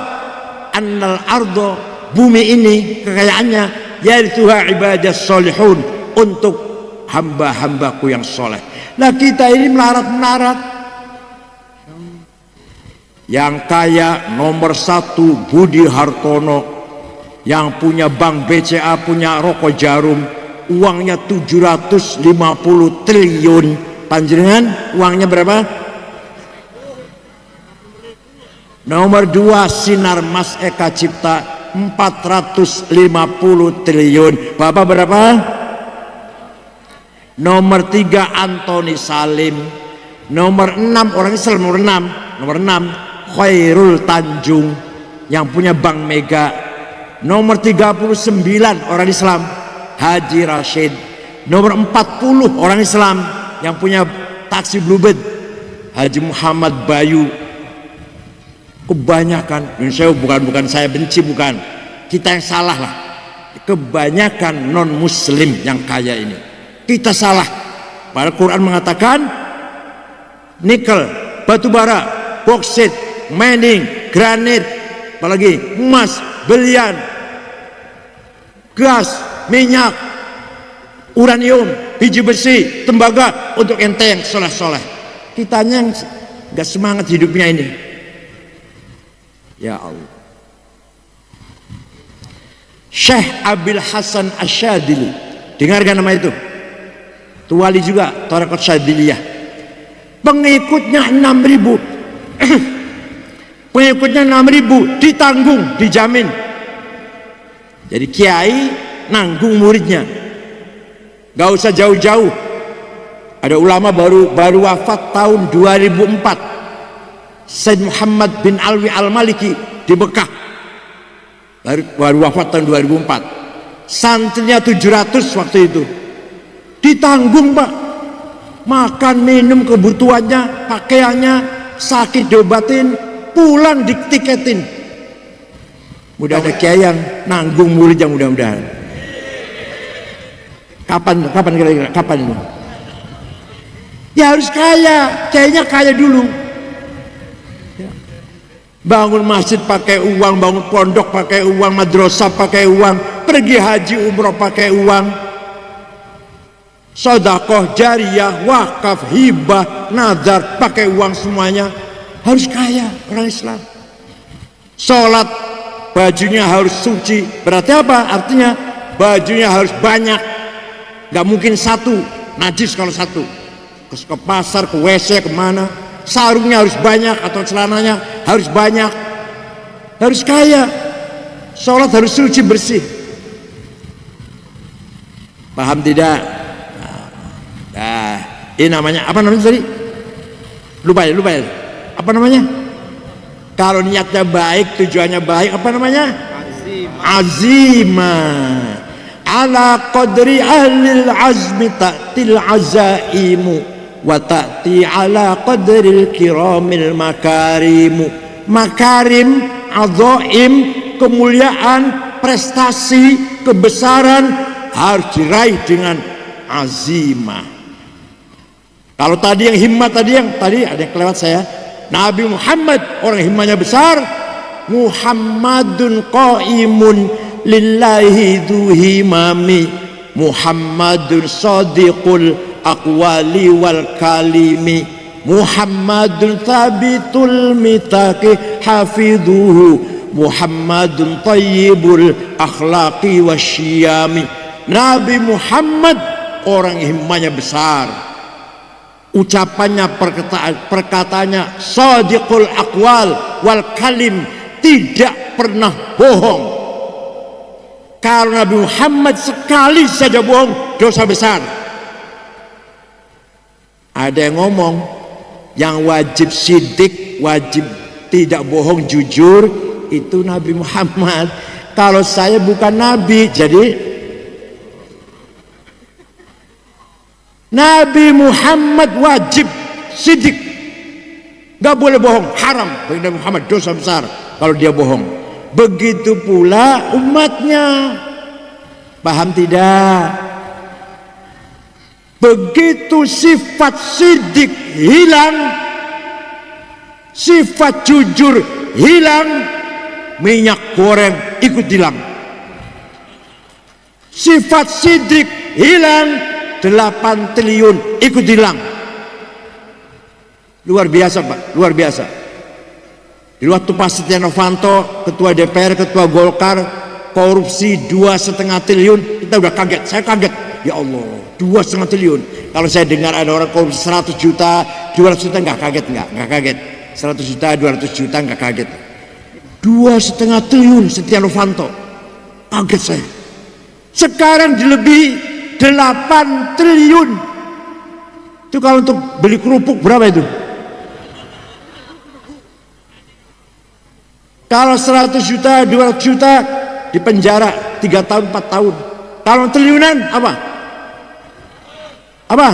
annal ardo, bumi ini kekayaannya, yarithuha ibadas solihun, untuk hamba-hambaku yang soleh. Nah kita ini melarat-melarat. Yang kaya nomor 1 Budi Hartono, yang punya bank BCA, punya rokok Jarum, uangnya 750 triliun. Panjenengan uangnya berapa? Nomor 2 Sinarmas Eka Cipta, 450 triliun. Bapak berapa? Nomor 3 Antoni Salim. Nomor 6 orang Islam, nomor 6 Khairul Tanjung, yang punya Bank Mega. Nomor 39 orang Islam Haji Rashid. Nomor 40 orang Islam yang punya taksi Bluebird Haji Muhammad Bayu. Kebanyakan, saya bukan saya benci, bukan, kita yang salah lah. Kebanyakan non muslim yang kaya ini, kita salah. Padahal Quran mengatakan nikel, batu bara, boksit, mining, granit, apalagi emas, belian, gas, minyak, uranium, biji besi, tembaga, untuk ente yang soleh-soleh. Kitanya yang gak semangat hidupnya ini. Ya Allah. Syekh Abil Hasan Asyadili, dengarkan nama itu, tuwali juga Thariqat Syadiliyah. Pengikutnya 6.000 pengikutnya 6.000, ditanggung, dijamin. Jadi kiai nanggung muridnya, gak usah jauh-jauh. Ada ulama baru wafat tahun 2004, Said Muhammad bin Alwi Al-Maliki di Mekah, baru wafat tahun 2004. Santrinya 700 waktu itu, ditanggung Pak, makan minum kebutuhannya, pakaiannya, sakit diobatin, pulang ditiketin. Mudah ada kiai yang nanggung muridnya, mudah-mudahan. Kapan kira-kira kapan ini? Ya harus kaya, kiainya kaya dulu. Bangun masjid pakai uang, bangun pondok pakai uang, madrasah pakai uang, pergi haji umroh pakai uang, sedekah jariyah, wakaf, hibah, nazar pakai uang semuanya. Harus kaya orang Islam. Sholat bajunya harus suci. Berarti apa? Artinya bajunya harus banyak. Gak mungkin satu, najis kalau satu. Ke pasar, ke WC, kemana. Sarungnya harus banyak, atau celananya harus banyak. Harus kaya. Sholat harus suci, bersih. Paham tidak? Nah, ini namanya apa namanya tadi? Lupa ya. Apa namanya? Kalau niatnya baik, tujuannya baik, apa namanya? Azimah. Ala qadri ahlil azmi ta'til azaimu, wa ta'ti ala qadril kiramil makarimu. Makarim, azaim, kemuliaan, prestasi, kebesaran harus diraih dengan azimah. Kalau tadi yang himmat, tadi ada yang kelewat saya. Nabi Muhammad orang himmanya besar. Muhammadun qaimun lillahi duhimami, Muhammadun sadiqul aqwali wal kalimi, Muhammadun thabitul mitaqi hafidhuhu, Muhammadun tayyibul akhlaqi wasyiyami. Nabi Muhammad orang himmanya besar, ucapannya, perkataannya sadiqul aqwal wal kalim, tidak pernah bohong. Kalau Nabi Muhammad sekali saja bohong, dosa besar. Ada yang ngomong yang wajib sidik, wajib tidak bohong, jujur, itu Nabi Muhammad. Kalau saya bukan Nabi, jadi Nabi Muhammad wajib sidik, gak boleh bohong, haram bagi Nabi Muhammad, dosa besar kalau dia bohong. Begitu pula umatnya. Paham tidak? Begitu sifat sidik hilang, sifat jujur hilang, minyak goreng ikut hilang. Sifat sidik hilang, 8 triliun ikut hilang. Luar biasa Pak, luar biasa. Di waktu Pak Setia Novanto ketua DPR, ketua Golkar, korupsi 2,5 triliun, kita udah kaget. Saya kaget, ya Allah, 2,5 triliun. Kalau saya dengar ada orang korupsi 100 juta 200 juta, nggak kaget, nggak kaget. 100 juta 200 juta nggak kaget. 2,5 triliun Setia Novanto, kaget saya. Sekarang dilebihi 8 triliun. Itu kalau untuk beli kerupuk berapa itu? Kalau 100 juta 200 juta di penjara 3 tahun 4 tahun. Kalau triliunan apa? Apa?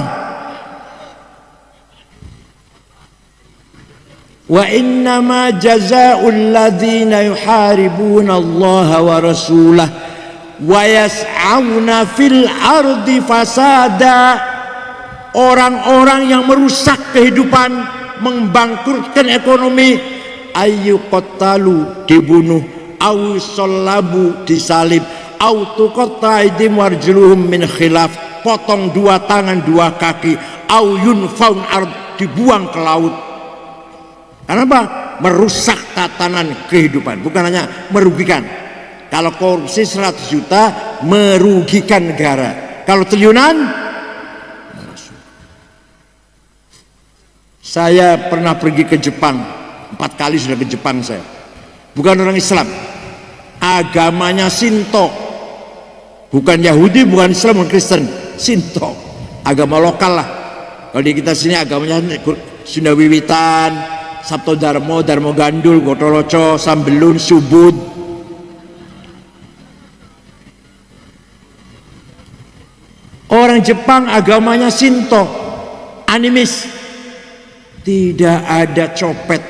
Wa innama jazaa'ul ladzina yuharibuna Allah wa rasulah wa yas'auna fil ardi fasada. Orang-orang yang merusak kehidupan, membangkrutkan ekonomi, ayyuqattalu dibunuh, au sallabu disalib, au tuqatta aydim warjuluhum min khilaf, potong 2 tangan 2 kaki, au yunfaun ard dibuang ke laut. Kenapa? Merusak tatanan kehidupan, bukan hanya merugikan. Kalau korupsi 100 juta merugikan negara, kalau triliunan. Saya pernah pergi ke Jepang, 4 kali sudah ke Jepang saya. Bukan orang Islam, agamanya Shinto, bukan Yahudi, bukan Islam, bukan Kristen, Shinto, agama lokal lah. Kalau di kita sini agamanya Sunda Wiwitan, Sabto Darmo, Darmo Gandul, Gotoroco, Sambelun, Subud. Orang Jepang agamanya Shinto, animis. Tidak ada copet,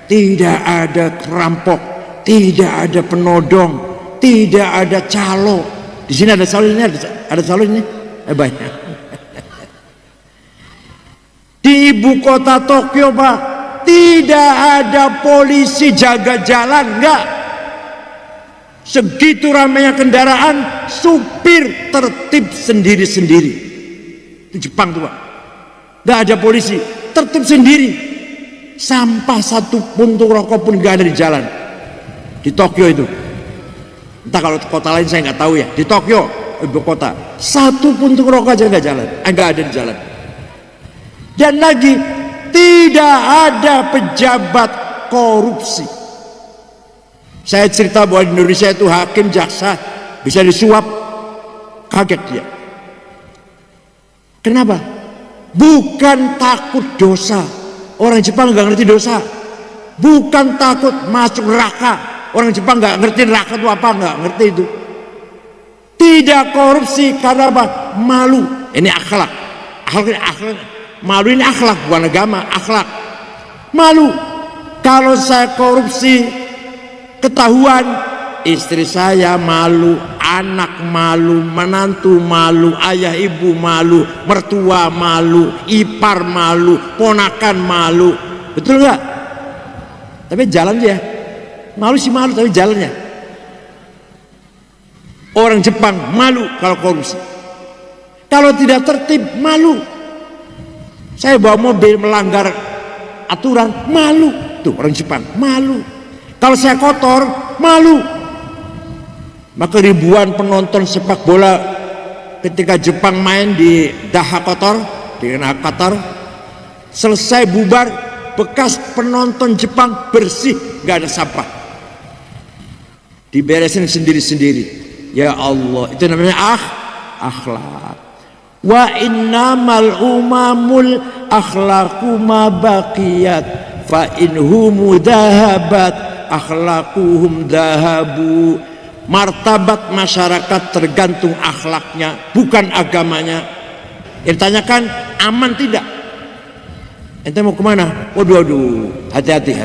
tidak ada perampok, tidak ada penodong, tidak ada calo. Di sini ada calo, ini ada calo ini, banyak. Di ibu kota Tokyo Pak, tidak ada polisi jaga jalan, enggak. Segitu ramainya kendaraan, supir tertib sendiri-sendiri. Itu Jepang tuh Pak, enggak ada polisi, tertib sendiri. Sampah satu puntung rokok pun gak ada di jalan di Tokyo itu. Entah kalau kota lain saya nggak tahu ya. Di Tokyo ibu kota, satu puntung rokok aja nggak jalan, nggak ada di jalan. Dan lagi tidak ada pejabat korupsi. Saya cerita bahwa di Indonesia itu hakim jaksa bisa disuap, kaget dia. Kenapa? Bukan takut dosa, orang Jepang nggak ngerti dosa. Bukan takut masuk neraka, orang Jepang nggak ngerti neraka itu apa, nggak ngerti itu. Tidak korupsi karena apa? Malu. Ini akhlak, akhlak. Malu ini akhlak, bukan agama, akhlak. Malu. Kalau saya korupsi ketahuan, istri saya malu, anak malu, menantu malu, ayah ibu malu, mertua malu, ipar malu, ponakan malu. Betul nggak? Tapi jalan dia malu sih malu, tapi jalannya. Orang Jepang malu kalau korupsi, kalau tidak tertib malu. Saya bawa mobil melanggar aturan malu, tuh orang Jepang malu. Kalau saya kotor malu. Maka ribuan penonton sepak bola ketika Jepang main di Daha Kotor, di Qatar, selesai bubar, bekas penonton Jepang bersih, nggak ada sampah, diberesin sendiri-sendiri. Ya Allah, itu namanya akhlak. Wa innamal umamul akhlaqu ma baqiyat fa inhum dahabat akhlaquhum dahabu. Martabat masyarakat tergantung akhlaknya, bukan agamanya. Yang ditanyakan aman tidak? Ente mau kemana? Waduh, hati-hati.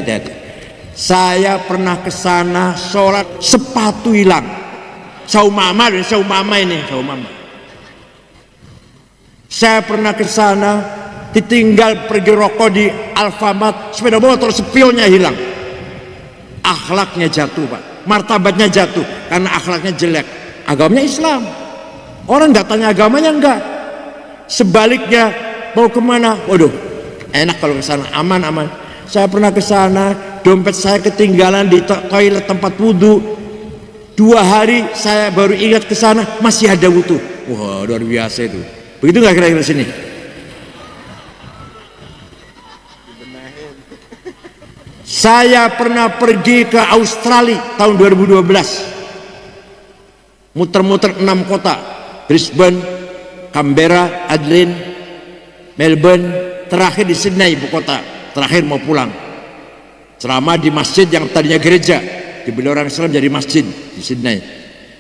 Saya pernah ke sana sholat, sepatu hilang. Saumama ini, saumama. Saya pernah ke sana, ditinggal pergi rokok di Alfamart, sepeda motor spionnya hilang. Akhlaknya jatuh Pak, martabatnya jatuh karena akhlaknya jelek. Agamanya Islam, orang nggak tanya agamanya, enggak. Sebaliknya mau kemana? Waduh, enak kalau ke sana, aman-aman. Saya pernah ke sana, dompet saya ketinggalan di toilet tempat wudhu. 2 hari saya baru ingat ke sana, masih ada wudhu. Wah, luar biasa itu. Begitu nggak kira-kira sini? Saya pernah pergi ke Australia tahun 2012, muter-muter 6 kota, Brisbane, Canberra, Adelaide, Melbourne, terakhir di Sydney, ibu kota. Terakhir mau pulang, ceramah di masjid yang tadinya gereja, dibeli orang Islam jadi masjid di Sydney.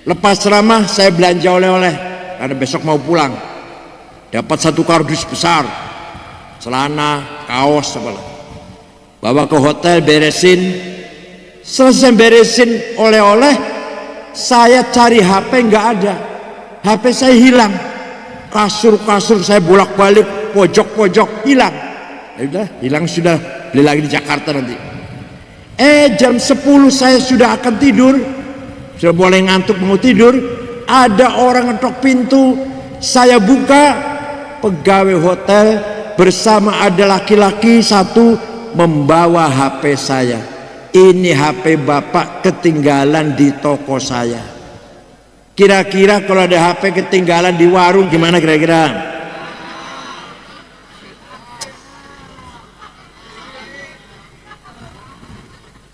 Lepas ceramah saya belanja oleh-oleh karena besok mau pulang. Dapat 1 kardus besar, celana, kaos, apalah. Bawa ke hotel, beresin. Selesai beresin oleh-oleh, saya cari HP, nggak ada. HP saya hilang. Kasur-kasur saya bolak-balik, pojok-pojok hilang. Ya udah, hilang sudah, beli lagi di Jakarta nanti. Jam 10 saya sudah akan tidur, sudah mulai ngantuk mau tidur. Ada orang ngetok pintu, saya buka. Pegawai hotel bersama ada laki-laki satu membawa HP saya. Ini HP bapak ketinggalan di toko saya. Kira-kira kalau ada HP ketinggalan di warung gimana kira-kira?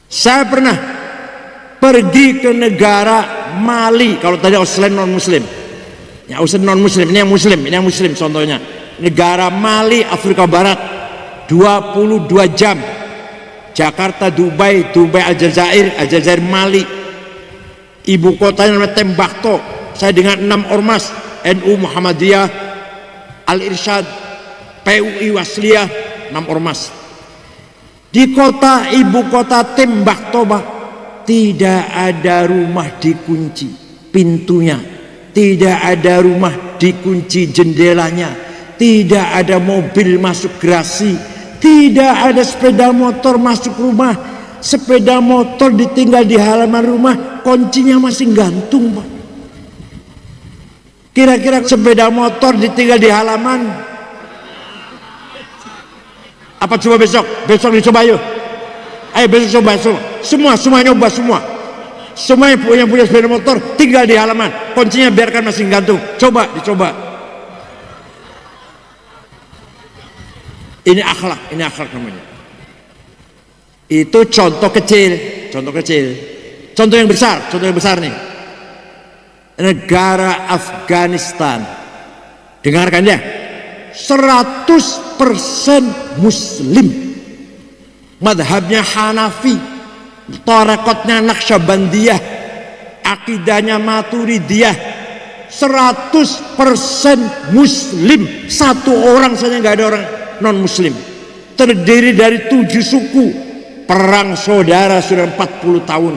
Saya pernah pergi ke negara Mali. Kalau tadi Australia non muslim, ya Australia non muslim, ini yang muslim contohnya. Negara Mali, Afrika Barat, 22 jam. Jakarta, Dubai, Aljazair, Mali. Ibu kotanya namanya Tembakto. Saya dengan 6 ormas, NU, Muhammadiyah, Al-Irsyad, PUI, Wasliyah, 6 ormas. Di kota, ibu kota Tembakto, tidak ada rumah dikunci pintunya, tidak ada rumah dikunci jendelanya, tidak ada mobil masuk garasi, tidak ada sepeda motor masuk rumah. Sepeda motor ditinggal di halaman rumah, kuncinya masih gantung Pak. Kira-kira sepeda motor ditinggal di halaman apa? Coba besok dicoba yuk. Ayo besok coba semua nyoba semua yang punya sepeda motor tinggal di halaman, kuncinya biarkan masih gantung. Dicoba. Ini akhlak namanya. Itu contoh kecil. Contoh yang besar nih. Negara Afghanistan. Dengarkan ya. 100% muslim. Madhabnya Hanafi, tarekatnya Naqsyabandiyah, akidahnya Maturidiyah. 100% muslim. Satu orang saja nggak ada orang non muslim. Terdiri dari 7 suku. Perang saudara sudah 40 tahun.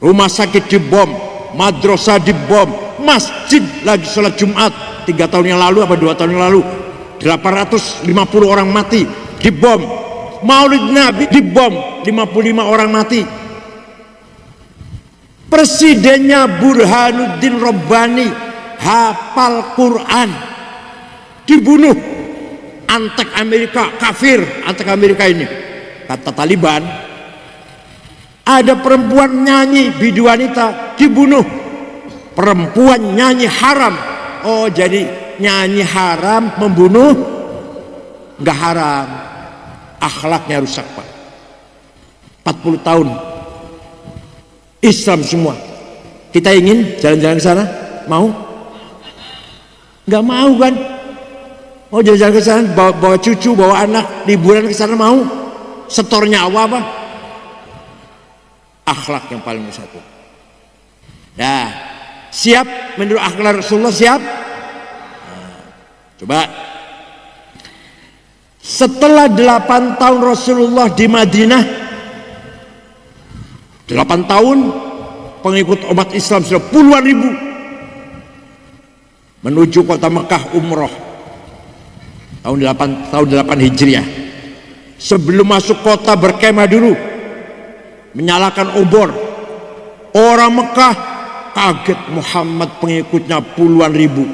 Rumah sakit dibom, madrasah dibom, masjid lagi sholat Jumat 3 tahun yang lalu apa 2 tahun yang lalu 850 orang mati dibom. Maulid Nabi dibom, 55 orang mati. Presidennya Burhanuddin Rabbani hafal Quran dibunuh. Antek Amerika, kafir antek Amerika ini, kata Taliban. Ada perempuan nyanyi bidu wanita dibunuh. Perempuan nyanyi haram. Oh, jadi nyanyi haram, membunuh nggak haram. Akhlaknya rusak Pak. 40 tahun Islam semua. Kita ingin jalan-jalan ke sana, mau? Nggak mau kan? Mau jalan-jalan ke sana, bawa cucu, bawa anak, liburan ke sana mau? Setor nyawa apa? Akhlak yang paling satu. Nah, siap menurut akhlak Rasulullah, siap? Nah, coba. Setelah 8 tahun Rasulullah di Madinah, 8 tahun pengikut umat Islam sudah puluhan ribu. menuju kota Mekah umroh tahun 8 Hijriah. Sebelum masuk kota berkemah dulu, menyalakan obor. Orang Mekah kaget, Muhammad pengikutnya puluhan ribu.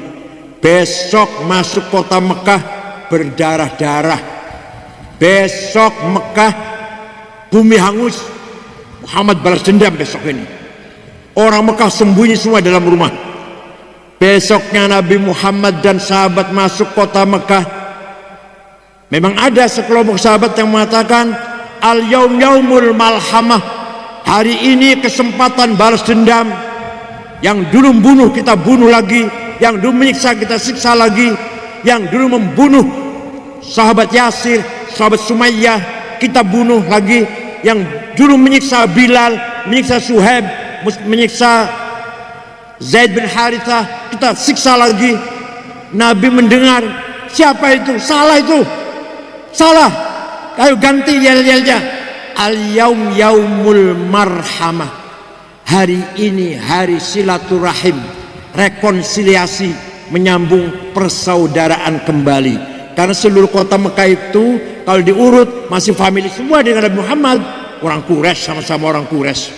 Besok masuk kota Mekah berdarah-darah. Besok Mekah bumi hangus. Muhammad balas dendam besok ini. Orang Mekah sembunyi semua dalam rumah. Besoknya Nabi Muhammad dan sahabat masuk kota Mekah. Memang ada sekelompok sahabat yang mengatakan al-yaum yaumul malhamah, hari ini kesempatan balas dendam. Yang dulu membunuh kita bunuh lagi, yang dulu menyiksa kita siksa lagi, yang dulu membunuh sahabat Yasir, sahabat Sumayyah kita bunuh lagi, yang dulu menyiksa Bilal, menyiksa Suhaib, menyiksa Zaid bin Harithah kita siksa lagi. Nabi mendengar, siapa itu? Salah itu, salah, ayo ganti yel-yelnya. Al-yaum yaumul marhamah, hari ini hari silaturahim, rekonsiliasi, menyambung persaudaraan kembali. Karena seluruh kota Mekah itu kalau diurut masih famili semua dengan Nabi Muhammad. Orang Quraisy sama-sama orang Quraisy.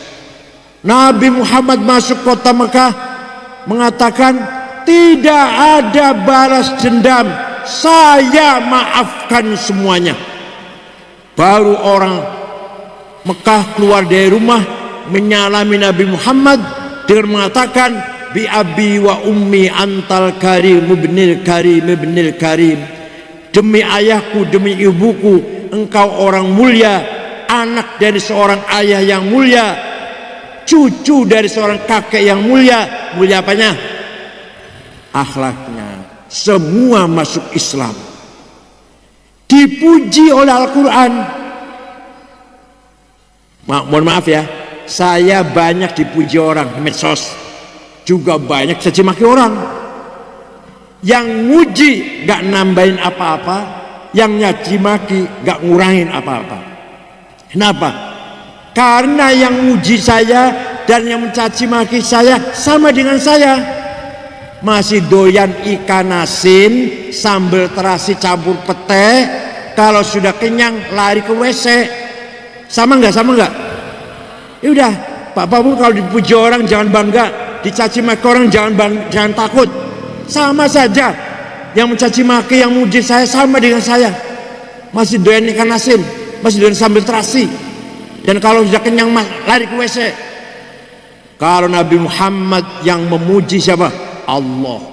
Nabi Muhammad masuk kota Mekah mengatakan tidak ada balas dendam, saya maafkan semuanya. Baru orang Mekah keluar dari rumah menyalami Nabi Muhammad dengan mengatakan bi abi wa ummi antal karim ibnil karim ibnil karim, demi ayahku demi ibuku engkau orang mulia, anak dari seorang ayah yang mulia, cucu dari seorang kakek yang mulia. Mulia apanya? Akhlaknya. Semua masuk Islam, dipuji oleh Al-Quran. Mohon maaf ya, saya banyak dipuji orang di medsos, juga banyak caci maki orang. Yang muji gak nambahin apa-apa, yang nyaci maki gak ngurangin apa-apa. Kenapa? Karena yang muji saya dan yang mencaci maki saya sama dengan saya. Masih doyan ikan asin sambal terasi campur pete, kalau sudah kenyang lari ke WC. Sama nggak? Sama nggak? Ya udah, Bapak pun kalau dipuji orang jangan bangga, dicaci maki orang jangan takut. Sama saja, yang mencaci maki yang muji saya sama dengan saya. Masih doyan ikan asin, masih doyan sambal terasi, dan kalau sudah kenyang lari ke WC. Kalau Nabi Muhammad yang memuji siapa? Allah.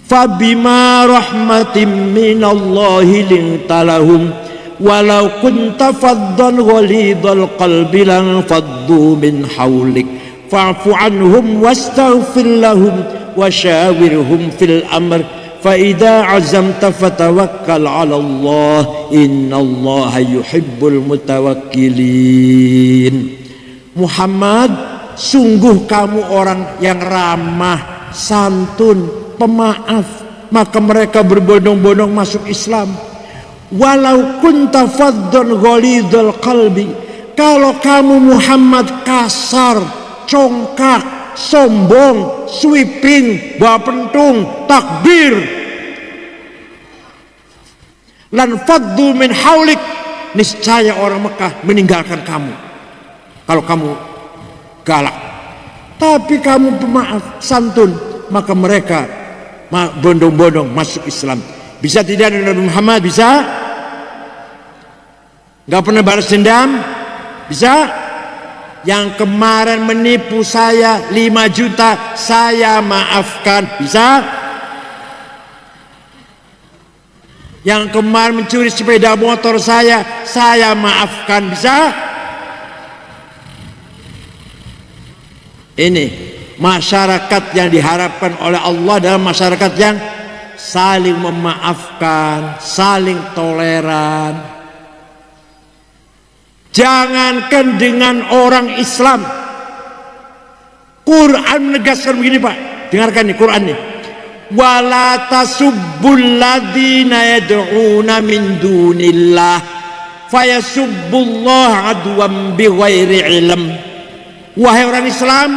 Fabima rahmatin minallahi lintalahum walau kunta faddan ghalidhal qalbi lan faddu min hawlik fa'fu anhum wastaghfir lahum washawirhum fil amr fa idza azamta fatawakkal 'ala Allah innallaha yuhibbul mutawakkilin. Muhammad, sungguh kamu orang yang ramah, santun, pemaaf, maka mereka berbondong-bondong masuk Islam. Walau kunta faddan ghalidhal qalbi, kalau kamu Muhammad kasar, congkak, sombong, sweeping, bawa pentung, takbir, lan faddu min haulik, niscaya orang Mekah meninggalkan kamu kalau kamu galak. Tapi kamu pemaaf, santun, maka mereka bondong-bondong masuk Islam. Bisa tidak Nabi Muhammad? Bisa? Gak pernah balas dendam? Bisa? Yang kemarin menipu saya 5 juta, saya maafkan. Bisa? Yang kemarin mencuri sepeda motor saya maafkan. Bisa? Ini masyarakat yang diharapkan oleh Allah dalam masyarakat yang saling memaafkan, saling toleran. Jangankan dengan orang Islam, Quran menegaskan begini Pak, dengarkan nih Quran nih. Wala tasubbul ladzina yad'una min dunillah fayasubbullaha adwan bighairi ilm. Wahai orang Islam,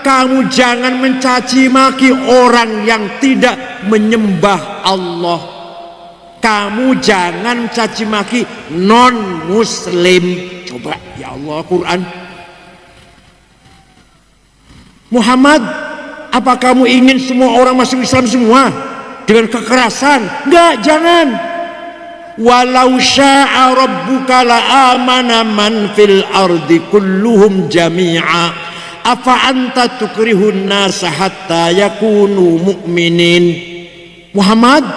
kamu jangan mencaci maki orang yang tidak menyembah Allah. Kamu jangan caci maki non muslim. Coba ya Allah, Quran. Muhammad, apa kamu ingin semua orang masuk Islam semua dengan kekerasan? Enggak, jangan. Walau syaa rabbuka la amana man fil ardi kulluhum jami'a afa anta tukrihun nasa hatta yakunu mu'minin. Muhammad,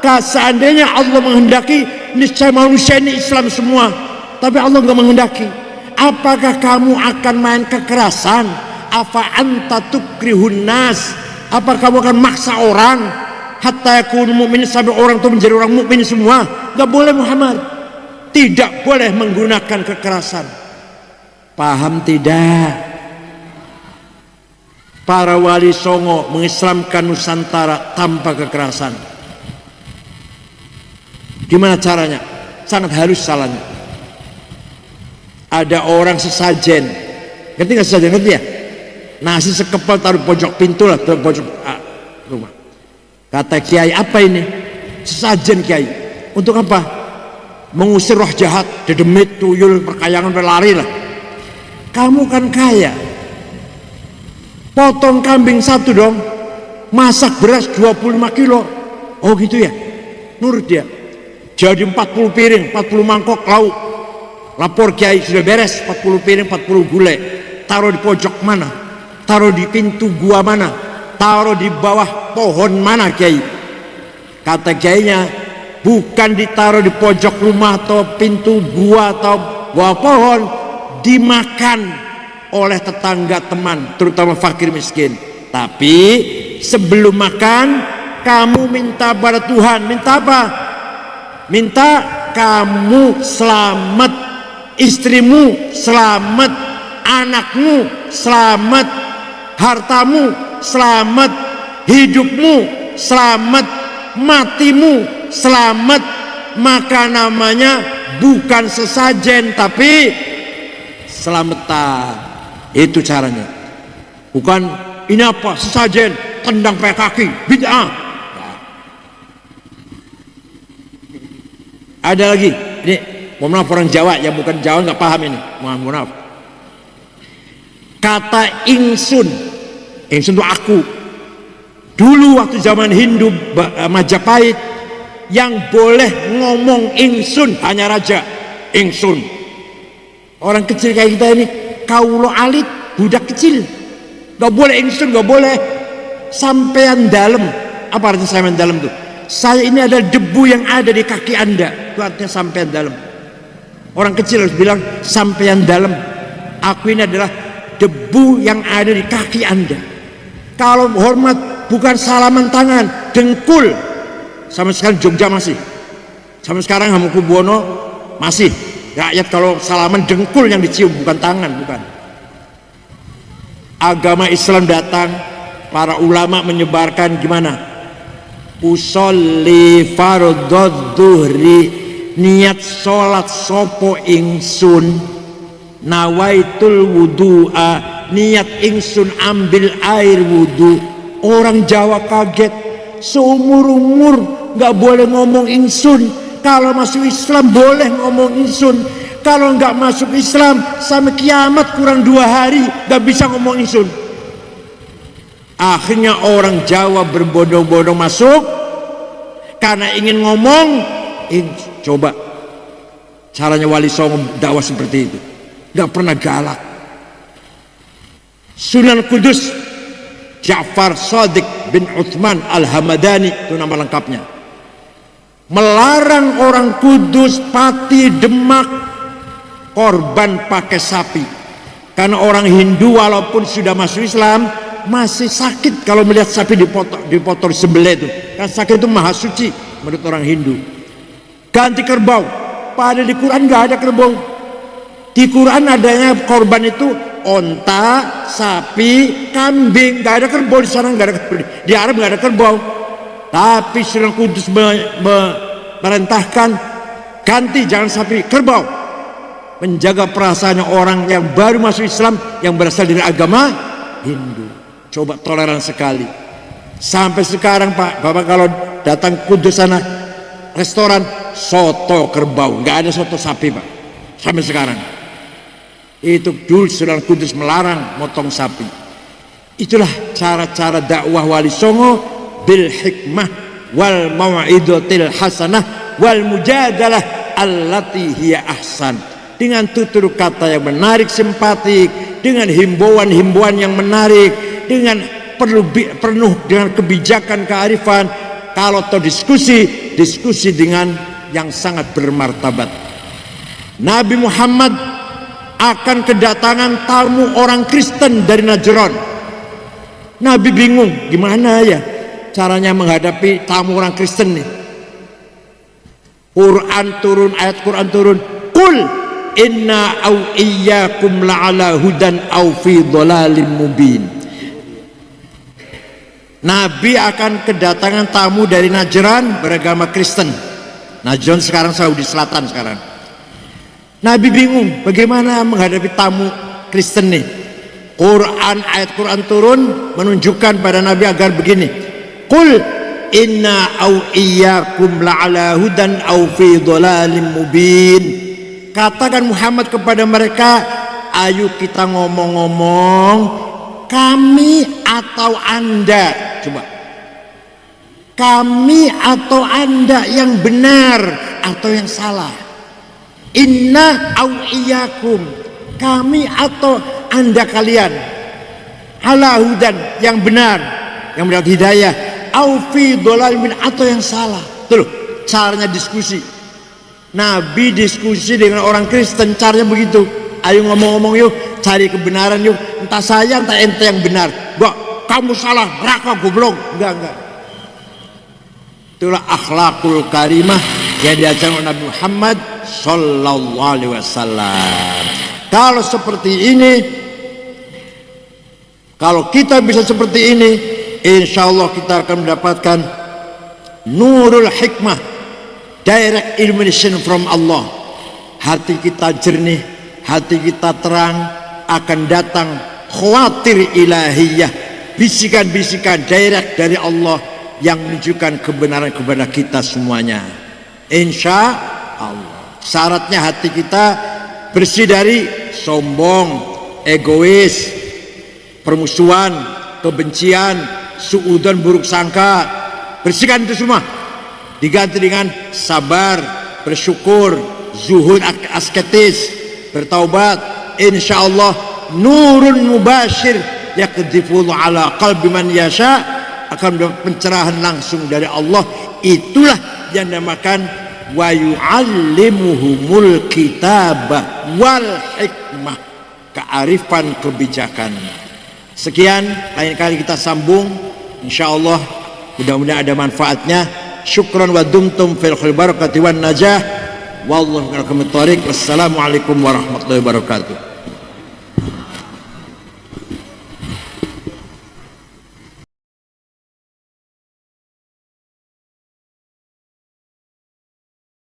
seandainya Allah menghendaki niscaya manusia ini Islam semua, tapi Allah enggak menghendaki. Apakah kamu akan main kekerasan? Afa anta tukrihun nas, apa kamu akan maksa orang hatta yakunu mu'minin, sampai orang itu menjadi orang mukmin semua? Enggak boleh Muhammad. Tidak boleh menggunakan kekerasan. Paham tidak? Para wali songo mengislamkan Nusantara tanpa kekerasan. Gimana caranya? Sangat halus salahnya. Ada orang sesajen, ngerti nggak sesajen? Ngerti ya? Nasi sekepal taruh pojok pintu lah, pojok rumah. Kata kiai, apa ini? Sesajen kiai. Untuk apa? Mengusir roh jahat, dedemit, tuyul, perkayangan, berlari lah. Kamu kan kaya, potong kambing satu dong, masak beras 25 kilo. Oh gitu ya? Nurut dia. Jadi 40 piring, 40 mangkok lauk. Lapor kiai, sudah beres 40 piring, 40 gulai. Taruh di pojok mana? Taruh di pintu gua mana? Taruh di bawah pohon mana kiai? Kata kiainya, bukan ditaruh di pojok rumah atau pintu gua atau bawah pohon, dimakan oleh tetangga teman, terutama fakir miskin. Tapi sebelum makan, kamu minta pada Tuhan. Minta apa? Minta kamu selamat, istrimu selamat, anakmu selamat, hartamu selamat, hidupmu selamat, matimu selamat. Maka namanya bukan sesajen tapi selamatan. Itu caranya. Bukan ini apa sesajen, tendang pakai kaki, bid'ah. Ada lagi, ini mohon maaf orang Jawa yang bukan Jawa nggak paham ini, mohon maaf. Kata ingsun, ingsun itu aku. Dulu waktu zaman Hindu Majapahit, yang boleh ngomong ingsun hanya raja. Ingsun. Orang kecil kayak kita ini, kaulo alit, budak kecil, nggak boleh ingsun, nggak boleh. Sampean dalam, apa artinya sampean dalam tuh? Saya ini adalah debu yang ada di kaki Anda. Itu artinya sampean dalam. Orang kecil harus bilang sampean dalam. Aku ini adalah debu yang ada di kaki Anda. Kalau hormat bukan salaman tangan, dengkul. Sampai sekarang Jogja masih. Sampai sekarang Hamengkubuwono masih. Rakyat kalau salaman dengkul yang dicium, bukan tangan, bukan. Agama Islam datang, para ulama menyebarkan gimana? Usolli fardhu dhuhri, niat sholat sopo ingsun, nawaitul wudu'a, niat ingsun ambil air wudu. Orang Jawa kaget, seumur-umur nggak boleh ngomong ingsun. Kalau masuk Islam boleh ngomong ingsun. Kalau nggak masuk Islam sampai kiamat kurang 2 hari nggak bisa ngomong ingsun. Akhirnya orang Jawa berbondong-bondong masuk karena ingin ngomong. Coba caranya Wali Songo dakwah seperti itu, nggak pernah galak. Sunan Kudus Ja'far Shadiq bin Uthman Al-Hamadani, itu nama lengkapnya, melarang orang Kudus, Pati, Demak korban pakai sapi. Karena orang Hindu walaupun sudah masuk Islam masih sakit kalau melihat sapi dipotong sembelih itu. Kan sakit itu maha suci menurut orang Hindu. Ganti kerbau. Padahal di Quran nggak ada kerbau. Di Quran adanya korban itu onta, sapi, kambing. Nggak ada kerbau di sana, nggak ada kerbau. Di Arab nggak ada kerbau. Tapi Sunan Kudus merintahkan ganti, jangan sapi, kerbau. Menjaga perasaannya orang yang baru masuk Islam, yang berasal dari agama Hindu. Coba toleran sekali. Sampai sekarang Pak, Bapak kalau datang Kudus sana, restoran soto kerbau, nggak ada soto sapi Pak. Sampai sekarang. Itu dulu Sunan Kudus melarang motong sapi. Itulah cara-cara dakwah Wali Songo, bil hikmah wal mau'izatil hasanah wal mujadalah allati hiya ahsan. Dengan tutur kata yang menarik, simpatik, dengan himbauan-himbauan yang menarik, dengan penuh dengan kebijakan, kearifan. Kalau toh diskusi dengan yang sangat bermartabat. Nabi Muhammad akan kedatangan tamu orang Kristen dari Najran. Nabi bingung gimana ya caranya menghadapi tamu orang Kristen nih. Ayat Quran turun, qul inna au iyyakum la'ala hudan au fi dhalalim mubin. Nabi akan kedatangan tamu dari Najran beragama Kristen. Najran sekarang Saudi Selatan sekarang. Nabi bingung bagaimana menghadapi tamu Kristen nih. Ayat Quran turun menunjukkan pada Nabi agar begini. Qul inna au iyyakum la'ala hudan au fi dhalalim mubin. Katakan Muhammad kepada mereka, ayo kita ngomong-ngomong, kami atau Anda, coba, kami atau Anda yang benar atau yang salah. Inna au iyyakum, kami atau Anda kalian, ala hudan, yang benar hidayah, au fi dhalamin, atau yang salah. Tuh caranya diskusi. Nabi diskusi dengan orang Kristen caranya begitu. Ayo ngomong-ngomong yuk, cari kebenaran yuk. Entah saya, entah ente yang benar. Kamu salah, neraka goblok. Enggak. Itulah akhlakul karimah yang diajarkan oleh Nabi Muhammad sallallahu alaihi wasallam. Kalau seperti ini, kalau kita bisa seperti ini, insya Allah kita akan mendapatkan nurul hikmah, direct illumination from Allah. Hati kita jernih, hati kita terang, akan datang khawatir ilahiyah, bisikan-bisikan direct dari Allah yang menunjukkan kebenaran kepada kita semuanya. Insya Allah. Syaratnya hati kita bersih dari sombong, egois, permusuhan, kebencian, suudzon, buruk sangka. Bersihkan itu semua, diganti dengan sabar, bersyukur, zuhud, asketis, bertaubat. Insya Allah nurun mubashir yakdifulu ala qalbi man yasha, akan mendapat pencerahan langsung dari Allah. Itulah yang dinamakan wa yu'allimuhumul kitabah wal hikmah, kearifan kebijakan. Sekian, lain kali kita sambung insyaallah, mudah-mudahan ada manfaatnya. Syukran wa dumtum fil khair barakati wan najah wallahu a'lam. Wassalamualaikum warahmatullahi wabarakatuh.